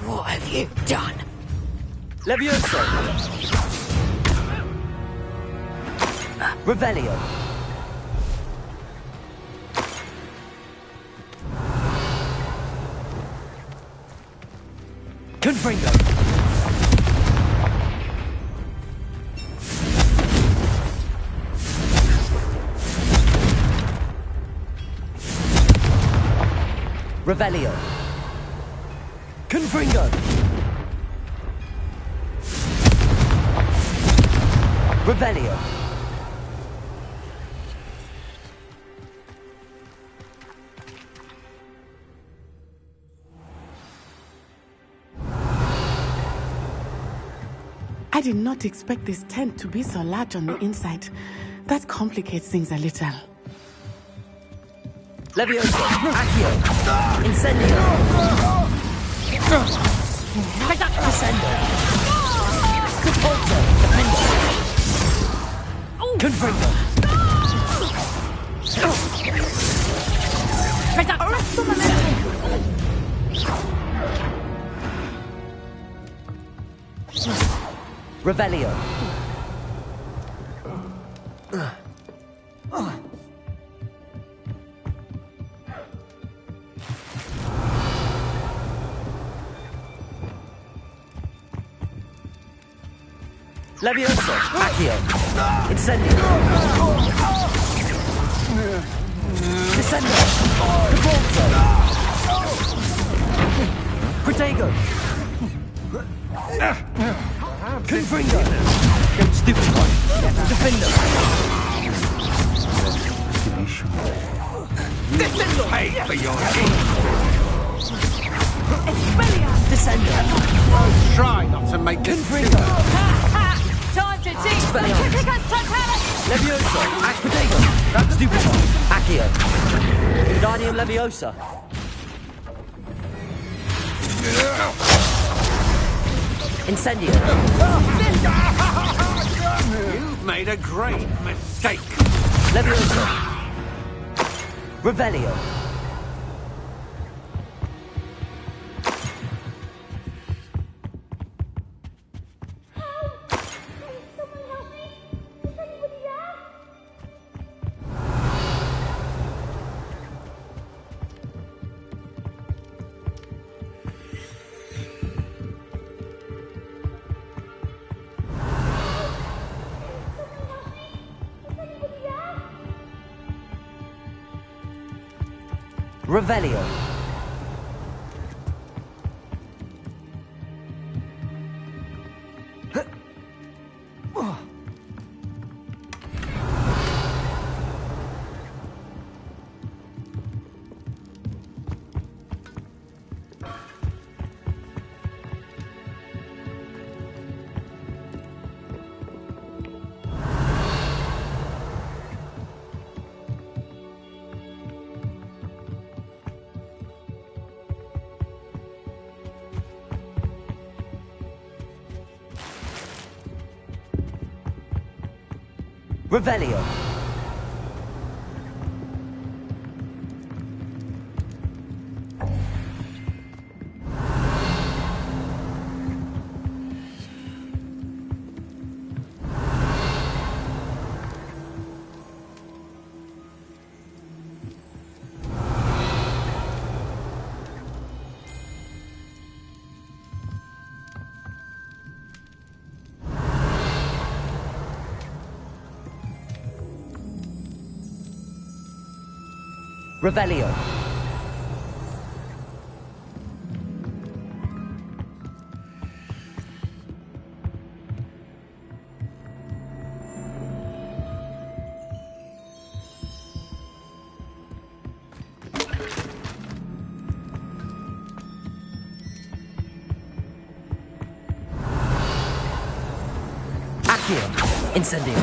What have you done? Levioso! Revelio. Confringo! Revelio. Confringo! Revelio. I did not expect this tent to be so large on the inside. That complicates things a little. Levioso! Accio! Incendio! Descendo! Repulso! Defendo! Confringo! Revelio. Levioso! Accio! Incendio! Descendo! Repulso! Protego! Confringo! Stupid one! Defender! Descendo! Pay for your deeds! Descender! Try not to make this Confringo! Time to teach Expelliarmus! Leviosa! Protego! Stupid one! Accio! Wingardium Leviosa! Incendio! You've made a great mistake. Leviosa! Revelio! Revelio. Revelio. Revelio. Accio. Incendio.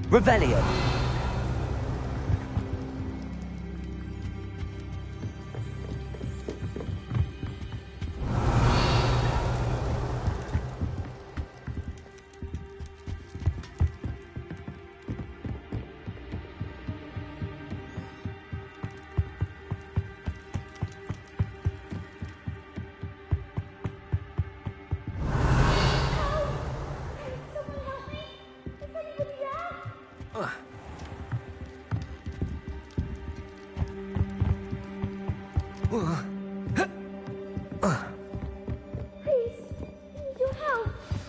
Revelio.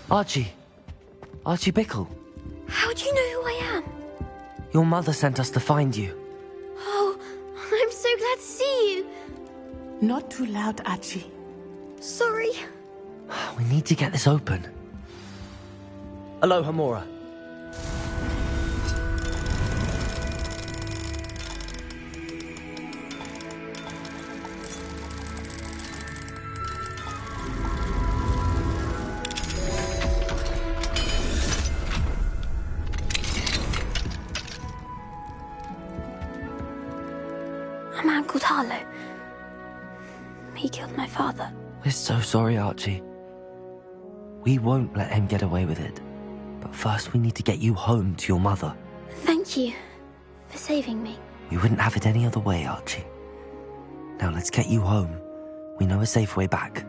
Archie. Archie Bickle. How do you know who I am? Your mother sent us to find you. Oh, I'm so glad to see you. Not too loud, Archie. Sorry. We need to get this open. Aloha Mora. A man called Harlow. He killed my father. We're so sorry, Archie. We won't let him get away with it. But first we need to get you home to your mother. Thank you for saving me. We wouldn't have it any other way, Archie. Now let's get you home. We know a safe way back.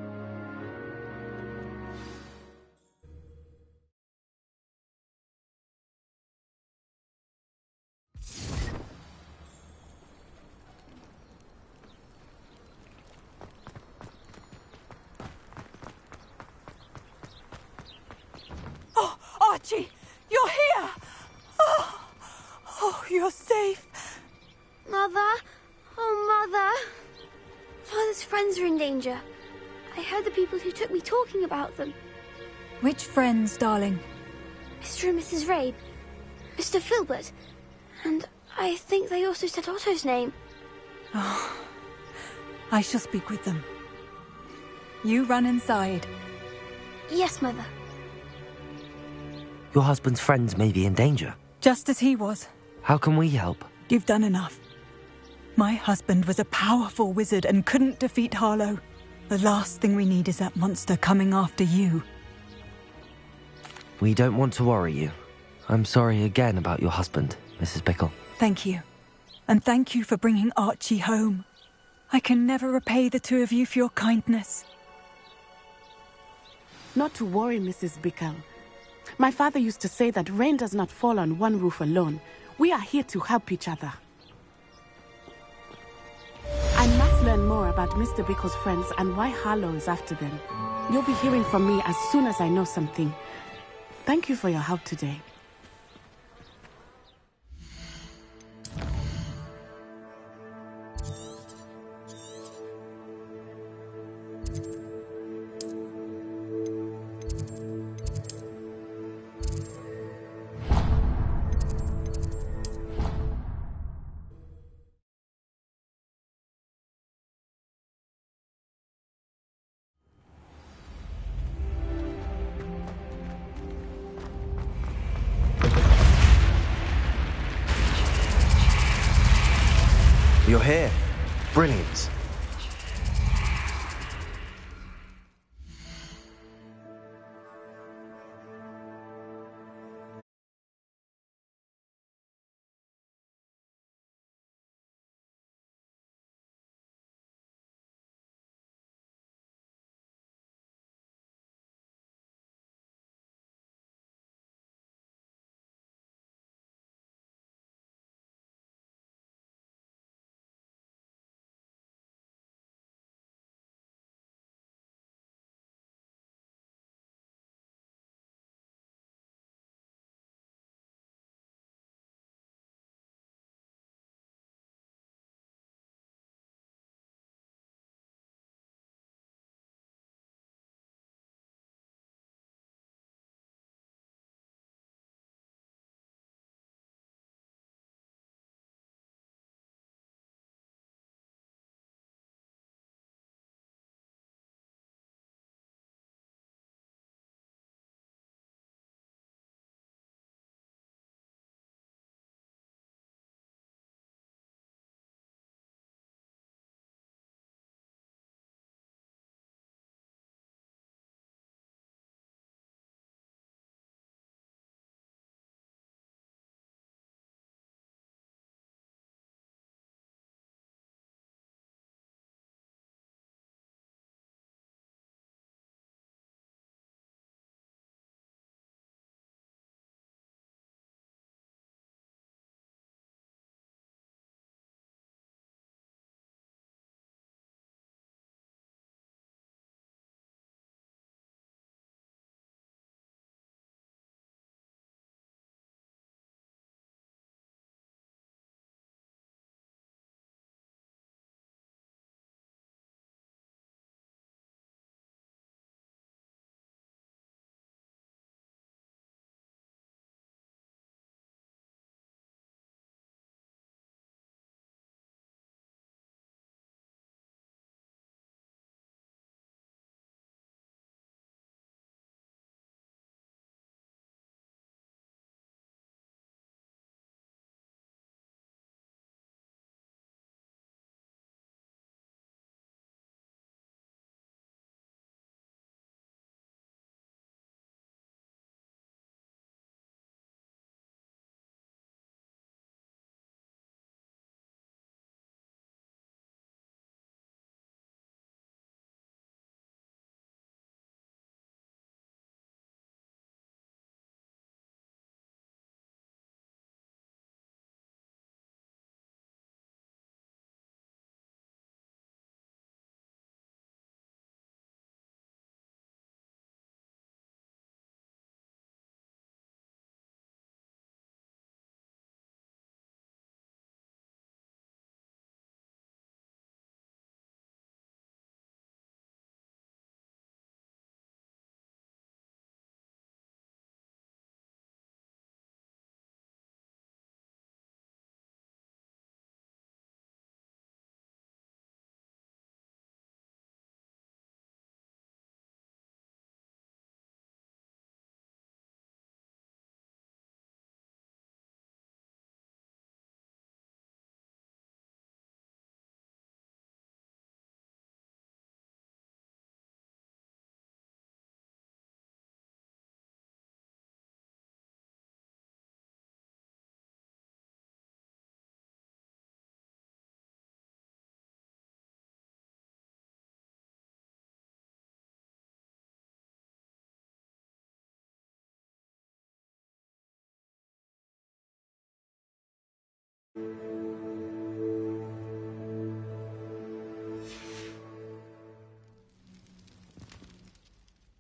Oh, you're safe. Mother? Oh, Mother. Father's friends are in danger. I heard the people who took me talking about them. Which friends, darling? Mr. and Mrs. Rabe. Mr. Filbert. And I think they also said Otto's name. Oh, I shall speak with them. You run inside. Yes, Mother. Your husband's friends may be in danger. Just as he was. How can we help? You've done enough. My husband was a powerful wizard and couldn't defeat Harlow. The last thing we need is that monster coming after you. We don't want to worry you. I'm sorry again about your husband, Mrs. Bickle. Thank you. And thank you for bringing Archie home. I can never repay the two of you for your kindness. Not to worry, Mrs. Bickle. My father used to say that rain does not fall on one roof alone. We are here to help each other. I must learn more about Mr. Bickle's friends and why Harlow is after them. You'll be hearing from me as soon as I know something. Thank you for your help today. You're here. Brilliant.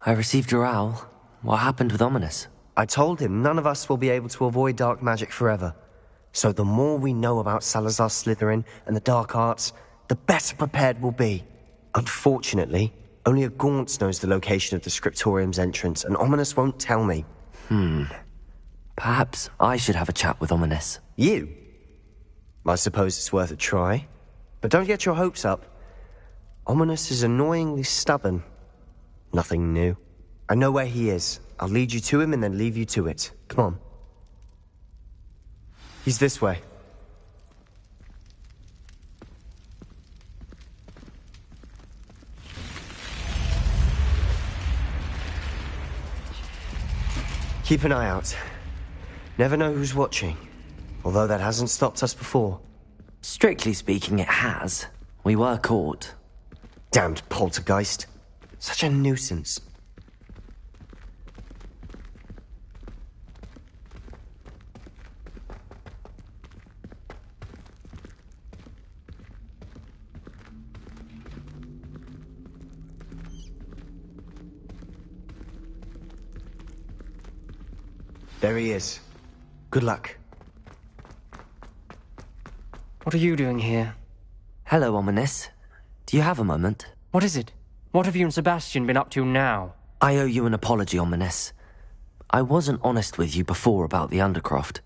I received your owl. What happened with Ominous? I told him none of us will be able to avoid dark magic forever. So the more we know about Salazar Slytherin and the dark arts, the better prepared we'll be. Unfortunately, only a Gaunt knows the location of the Scriptorium's entrance, and Ominous won't tell me. Perhaps I should have a chat with Ominous. You? I suppose it's worth a try. But don't get your hopes up. Ominous is annoyingly stubborn. Nothing new. I know where he is. I'll lead you to him and then leave you to it. Come on. He's this way. Keep an eye out. Never know who's watching. Although that hasn't stopped us before. Strictly speaking, it has. We were caught. Damned poltergeist. Such a nuisance. There he is. Good luck. What are you doing here? Hello, Ominous. Do you have a moment? What is it? What have you and Sebastian been up to now? I owe you an apology, Ominous. I wasn't honest with you before about the Undercroft.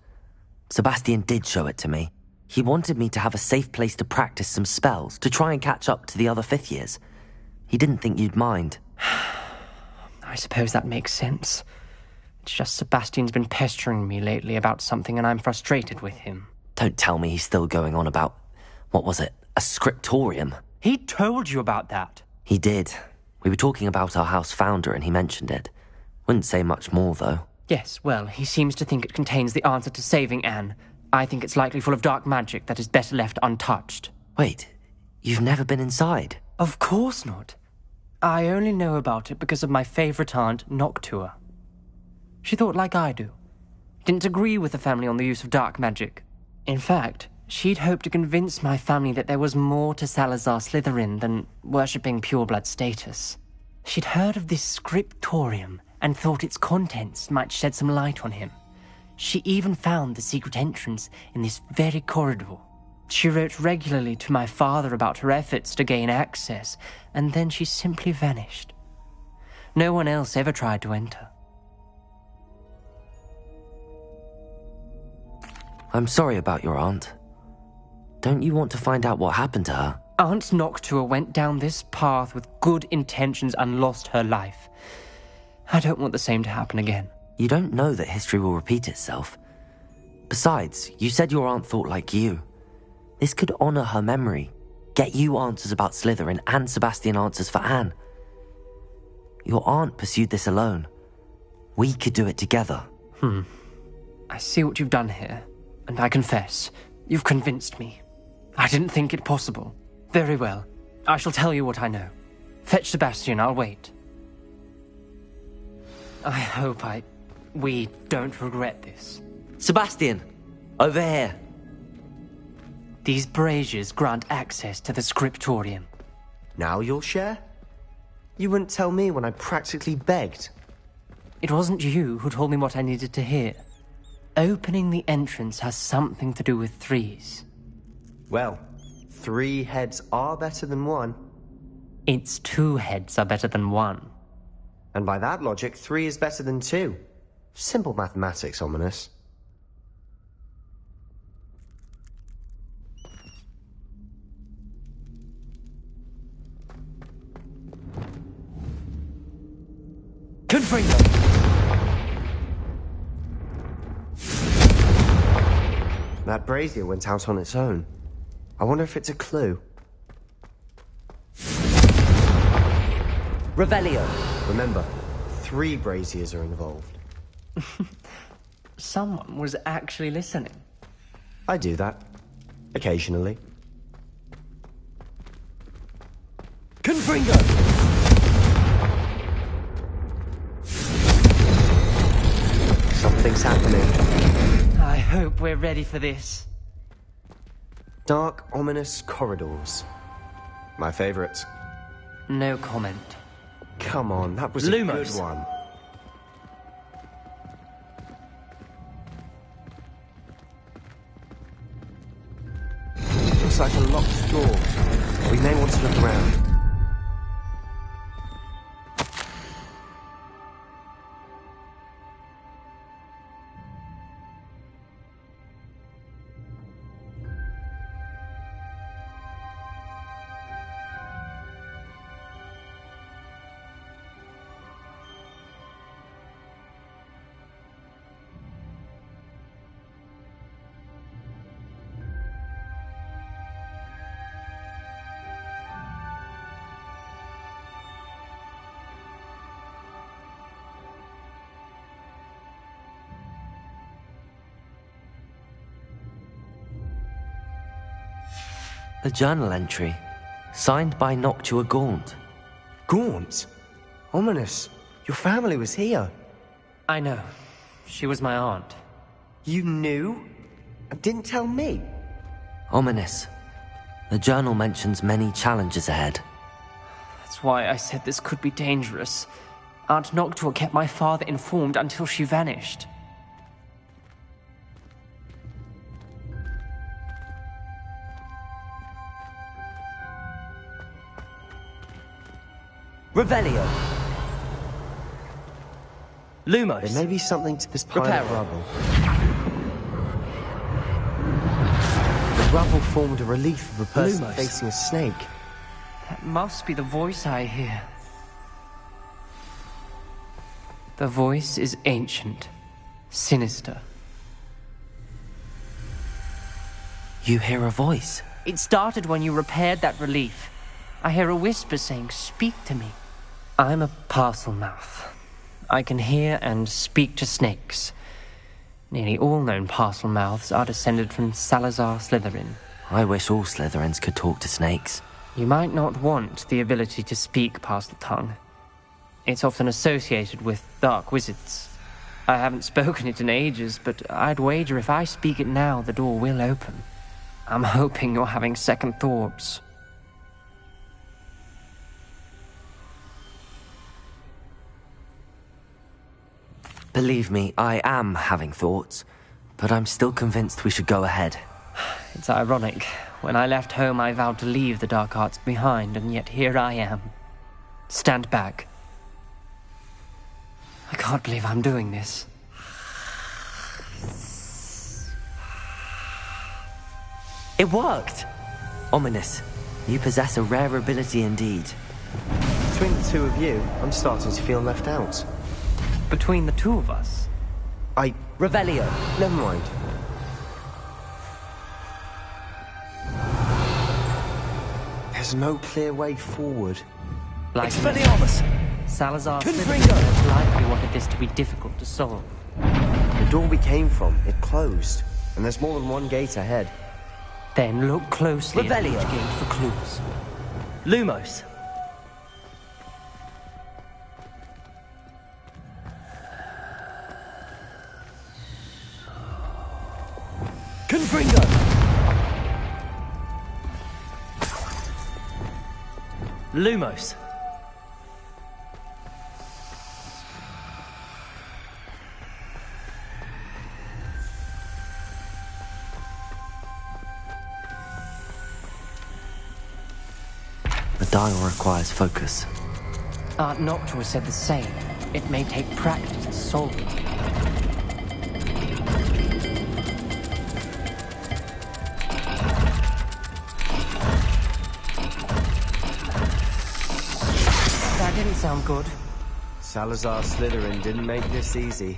Sebastian did show it to me. He wanted me to have a safe place to practice some spells, to try and catch up to the other fifth years. He didn't think you'd mind. I suppose that makes sense. It's just Sebastian's been pestering me lately about something and I'm frustrated with him. Don't tell me he's still going on about, what was it, a scriptorium? He told you about that. He did. We were talking about our house founder and he mentioned it. Wouldn't say much more, though. Yes, well, he seems to think it contains the answer to saving Anne. I think it's likely full of dark magic that is better left untouched. Wait, you've never been inside? Of course not. I only know about it because of my favourite aunt, Noctua. She thought like I do. Didn't agree with the family on the use of dark magic. In fact, she'd hoped to convince my family that there was more to Salazar Slytherin than worshipping pureblood status. She'd heard of this scriptorium and thought its contents might shed some light on him. She even found the secret entrance in this very corridor. She wrote regularly to my father about her efforts to gain access, and then she simply vanished. No one else ever tried to enter. I'm sorry about your aunt. Don't you want to find out what happened to her? Aunt Noctua went down this path with good intentions and lost her life. I don't want the same to happen again. You don't know that history will repeat itself. Besides, you said your aunt thought like you. This could honor her memory, get you answers about Slytherin and Sebastian answers for Anne. Your aunt pursued this alone. We could do it together. I see what you've done here. And I confess, you've convinced me. I didn't think it possible. Very well. I shall tell you what I know. Fetch Sebastian, I'll wait. I hope we don't regret this. Sebastian! Over here! These braziers grant access to the scriptorium. Now you'll share? You wouldn't tell me when I practically begged. It wasn't you who told me what I needed to hear. Opening the entrance has something to do with threes. Well, 3 heads are better than 1. It's 2 heads are better than 1. And by that logic, 3 is better than 2. Simple mathematics, Ominous. Confringo! That brazier went out on its own. I wonder if it's a clue. Revelio. Remember, 3 braziers are involved. Someone was actually listening. I do that. Occasionally. Confringo! Something's happening. I hope we're ready for this. Dark, ominous corridors. My favorite. No comment. Come on, that was a Lumos. good one. Looks like a locked door. We may want to look around. A journal entry, signed by Noctua Gaunt. Gaunt? Ominous. Your family was here. I know. She was my aunt. You knew? And didn't tell me? Ominous. The journal mentions many challenges ahead. That's why I said this could be dangerous. Aunt Noctua kept my father informed until she vanished. Revelio. Lumos. There may be something to this pile Reparo. of rubble. The rubble formed a relief of a person Lumos. facing a snake. That must be the voice I hear. The voice is ancient, sinister. You hear a voice? It started when you repaired that relief. I hear a whisper saying, "Speak to me." I'm a parcel mouth. I can hear and speak to snakes. Nearly all known parcel mouths are descended from Salazar Slytherin. I wish all Slytherins could talk to snakes. You might not want the ability to speak parcel tongue. It's often associated with dark wizards. I haven't spoken it in ages, but I'd wager if I speak it now, the door will open. I'm hoping you're having second thoughts. Believe me, I am having thoughts, but I'm still convinced we should go ahead. It's ironic. When I left home, I vowed to leave the dark arts behind, and yet here I am. Stand back. I can't believe I'm doing this. It worked! Ominous. You possess a rare ability indeed. Between the two of you, I'm starting to feel left out. Between the two of us? Revelio. Never mind. There's no clear way forward. Like Expelliarmus! Salazar Confringo! Slytherin likely wanted this to be difficult to solve. The door we came from, it closed. And there's more than one gate ahead. Then look closely at Revelio. each gate for clues. Lumos. Confringo! Lumos. The dial requires focus. Aunt Noctua said the same. It may take practice to solve it. That didn't sound good. Salazar Slytherin didn't make this easy.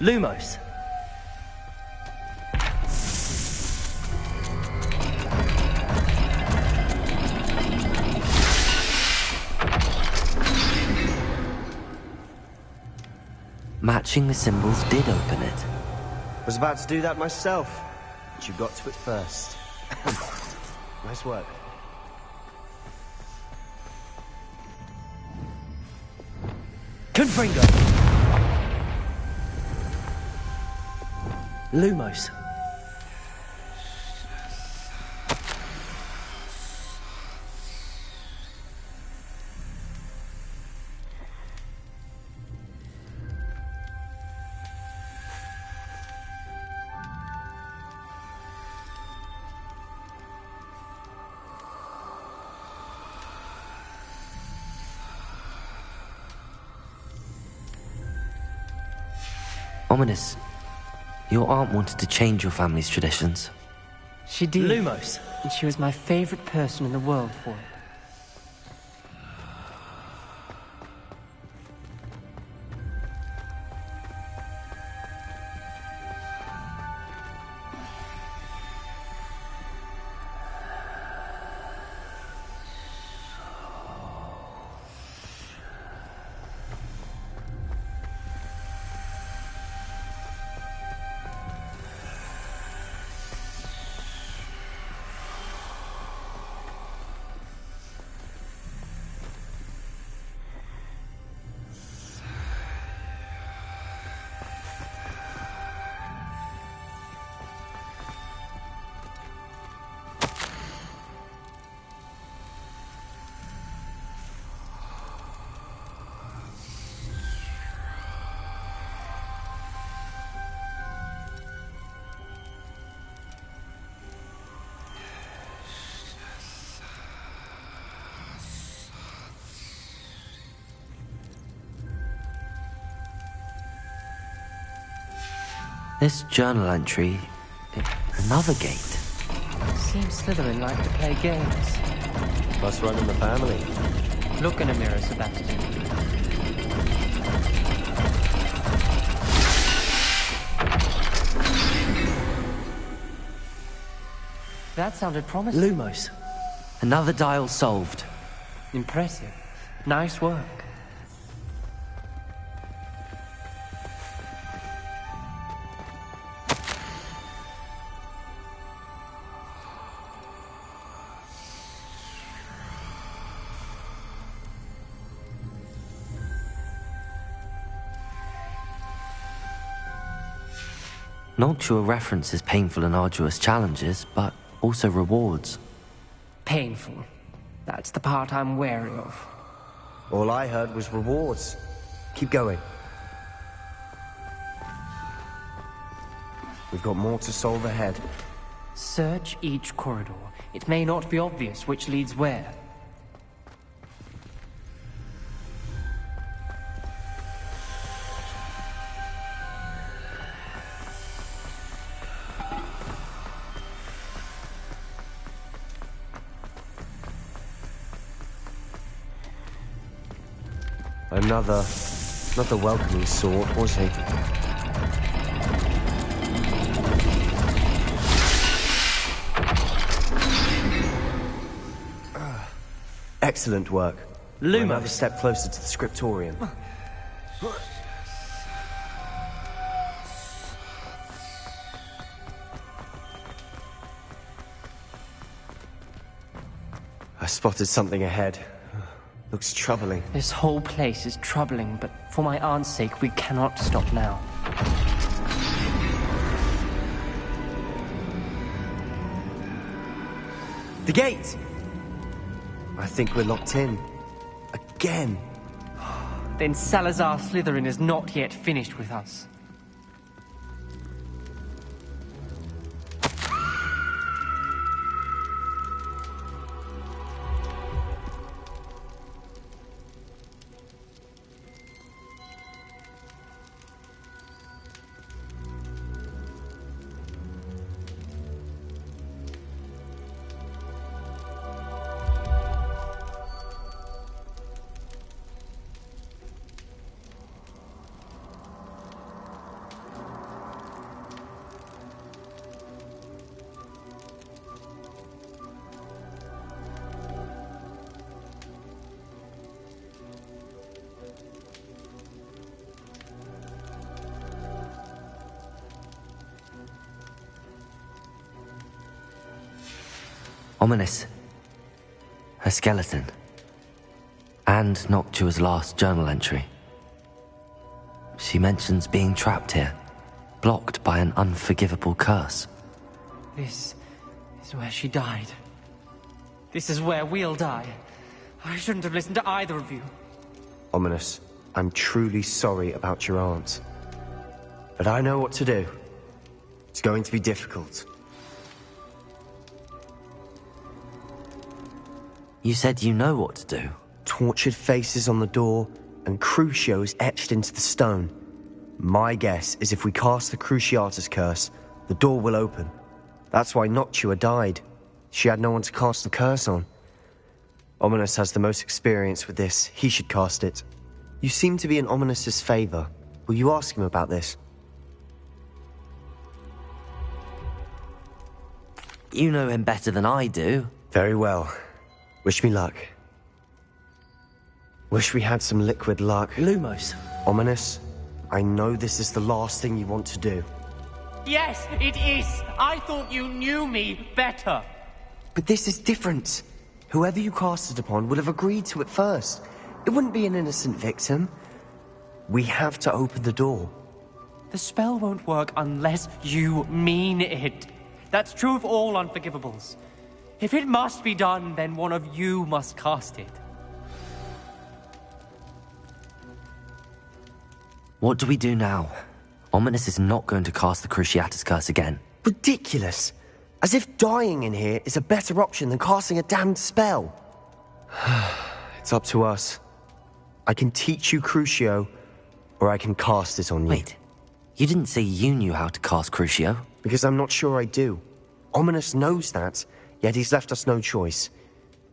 Lumos. Matching the symbols did open it. Was about to do that myself, but you got to it first. Nice work. Confringo. Lumos. Ominous, your aunt wanted to change your family's traditions. She did. Lumos. And she was my favorite person in the world for it. This journal entry... another gate. Seems Slytherin like to play games. Must run in the family. Look in a mirror, Sebastian. That sounded promising. Lumos. Another dial solved. Impressive. Nice work. Noctua references painful and arduous challenges, but also rewards. Painful. That's the part I'm wary of. All I heard was rewards. Keep going. We've got more to solve ahead. Search each corridor. It may not be obvious which leads where. Another... not the welcoming sort, was he? Excellent work. Lumos. Another step closer to the scriptorium. I spotted something ahead. Looks troubling. This whole place is troubling, but for my aunt's sake, we cannot stop now. The gate! I think we're locked in. Again. Then Salazar Slytherin is not yet finished with us. Ominous. Her skeleton. And Noctua's last journal entry. She mentions being trapped here, blocked by an unforgivable curse. This is where she died. This is where we'll die. I shouldn't have listened to either of you. Ominous, I'm truly sorry about your aunt. But I know what to do. It's going to be difficult. You said you know what to do. Tortured faces on the door and crucios etched into the stone. My guess is if we cast the Cruciatus curse, the door will open. That's why Noctua died. She had no one to cast the curse on. Ominous has the most experience with this. He should cast it. You seem to be in Ominous's favor. Will you ask him about this? You know him better than I do. Very well. Wish me luck. Wish we had some liquid luck. Lumos. Ominous, I know this is the last thing you want to do. Yes, it is. I thought you knew me better. But this is different. Whoever you cast it upon would have agreed to it first. It wouldn't be an innocent victim. We have to open the door. The spell won't work unless you mean it. That's true of all unforgivables. If it must be done, then one of you must cast it. What do we do now? Ominous is not going to cast the Cruciatus curse again. Ridiculous. As if dying in here is a better option than casting a damned spell. It's up to us. I can teach you Crucio, or I can cast it on you. Wait, you didn't say you knew how to cast Crucio? Because I'm not sure I do. Ominous knows that, yet he's left us no choice.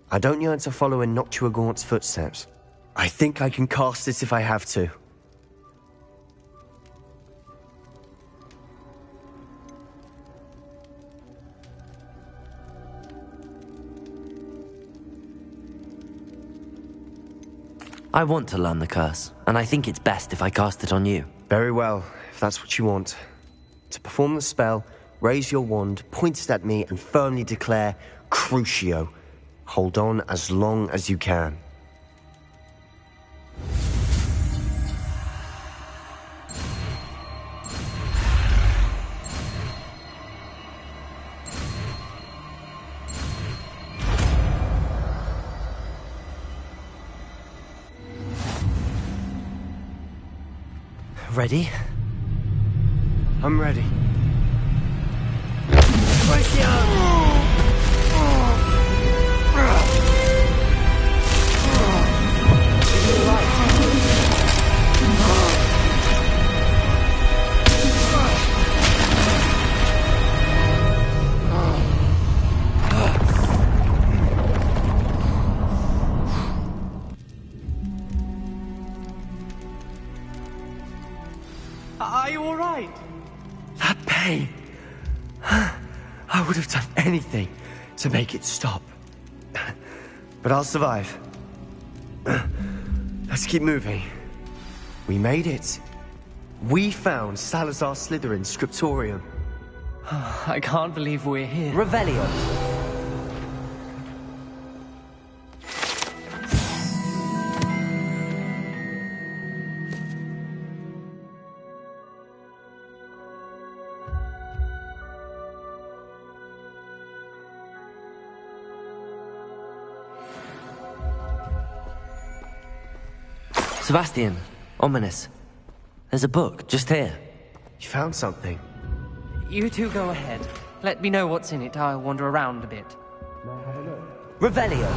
I don't yearn to follow in Noctua Gaunt's footsteps. I think I can cast it if I have to. I want to learn the curse, and I think it's best if I cast it on you. Very well, if that's what you want. To perform the spell, raise your wand, point it at me, and firmly declare, Crucio. Hold on as long as you can. Ready? I'm ready. Are you all right? That pain. I would have done anything to make it stop. But I'll survive. Let's keep moving. We made it. We found Salazar Slytherin's scriptorium. I can't believe we're here. Revelio. Sebastian, Ominous. There's a book just here. You found something? You two go ahead. Let me know what's in it. I'll wander around a bit. Revelio.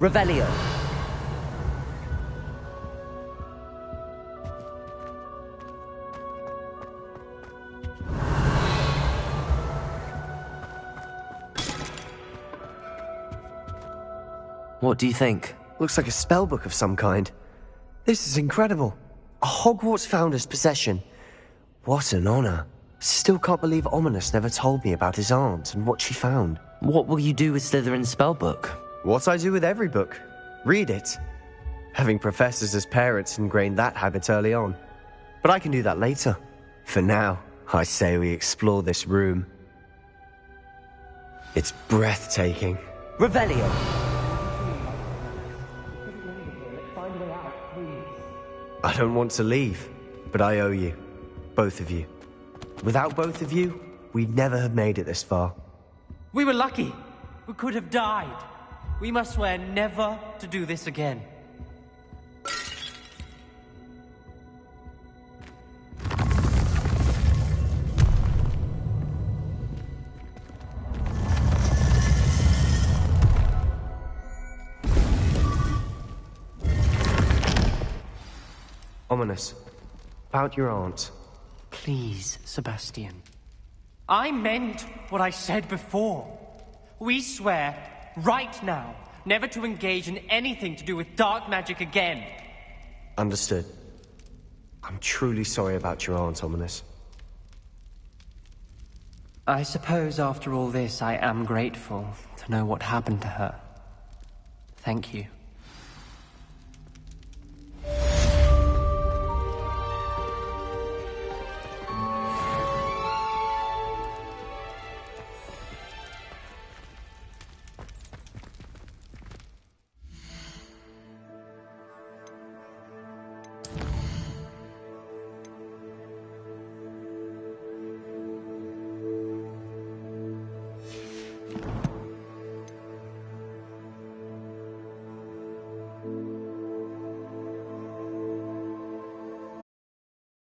Revelio. What do you think? Looks like a spellbook of some kind. This is incredible. A Hogwarts founder's possession. What an honor. Still can't believe Ominous never told me about his aunt and what she found. What will you do with Slytherin's spellbook? What I do with every book. Read it. Having professors as parents ingrained that habit early on. But I can do that later. For now, I say we explore this room. It's breathtaking. Revelio. I don't want to leave, but I owe you. Both of you. Without both of you, we'd never have made it this far. We were lucky. We could have died. We must swear never to do this again. Ominous. About your aunt. Please, Sebastian. I meant what I said before. We swear, right now, never to engage in anything to do with dark magic again. Understood. I'm truly sorry about your aunt, Ominous. I suppose after all this, I am grateful to know what happened to her. Thank you.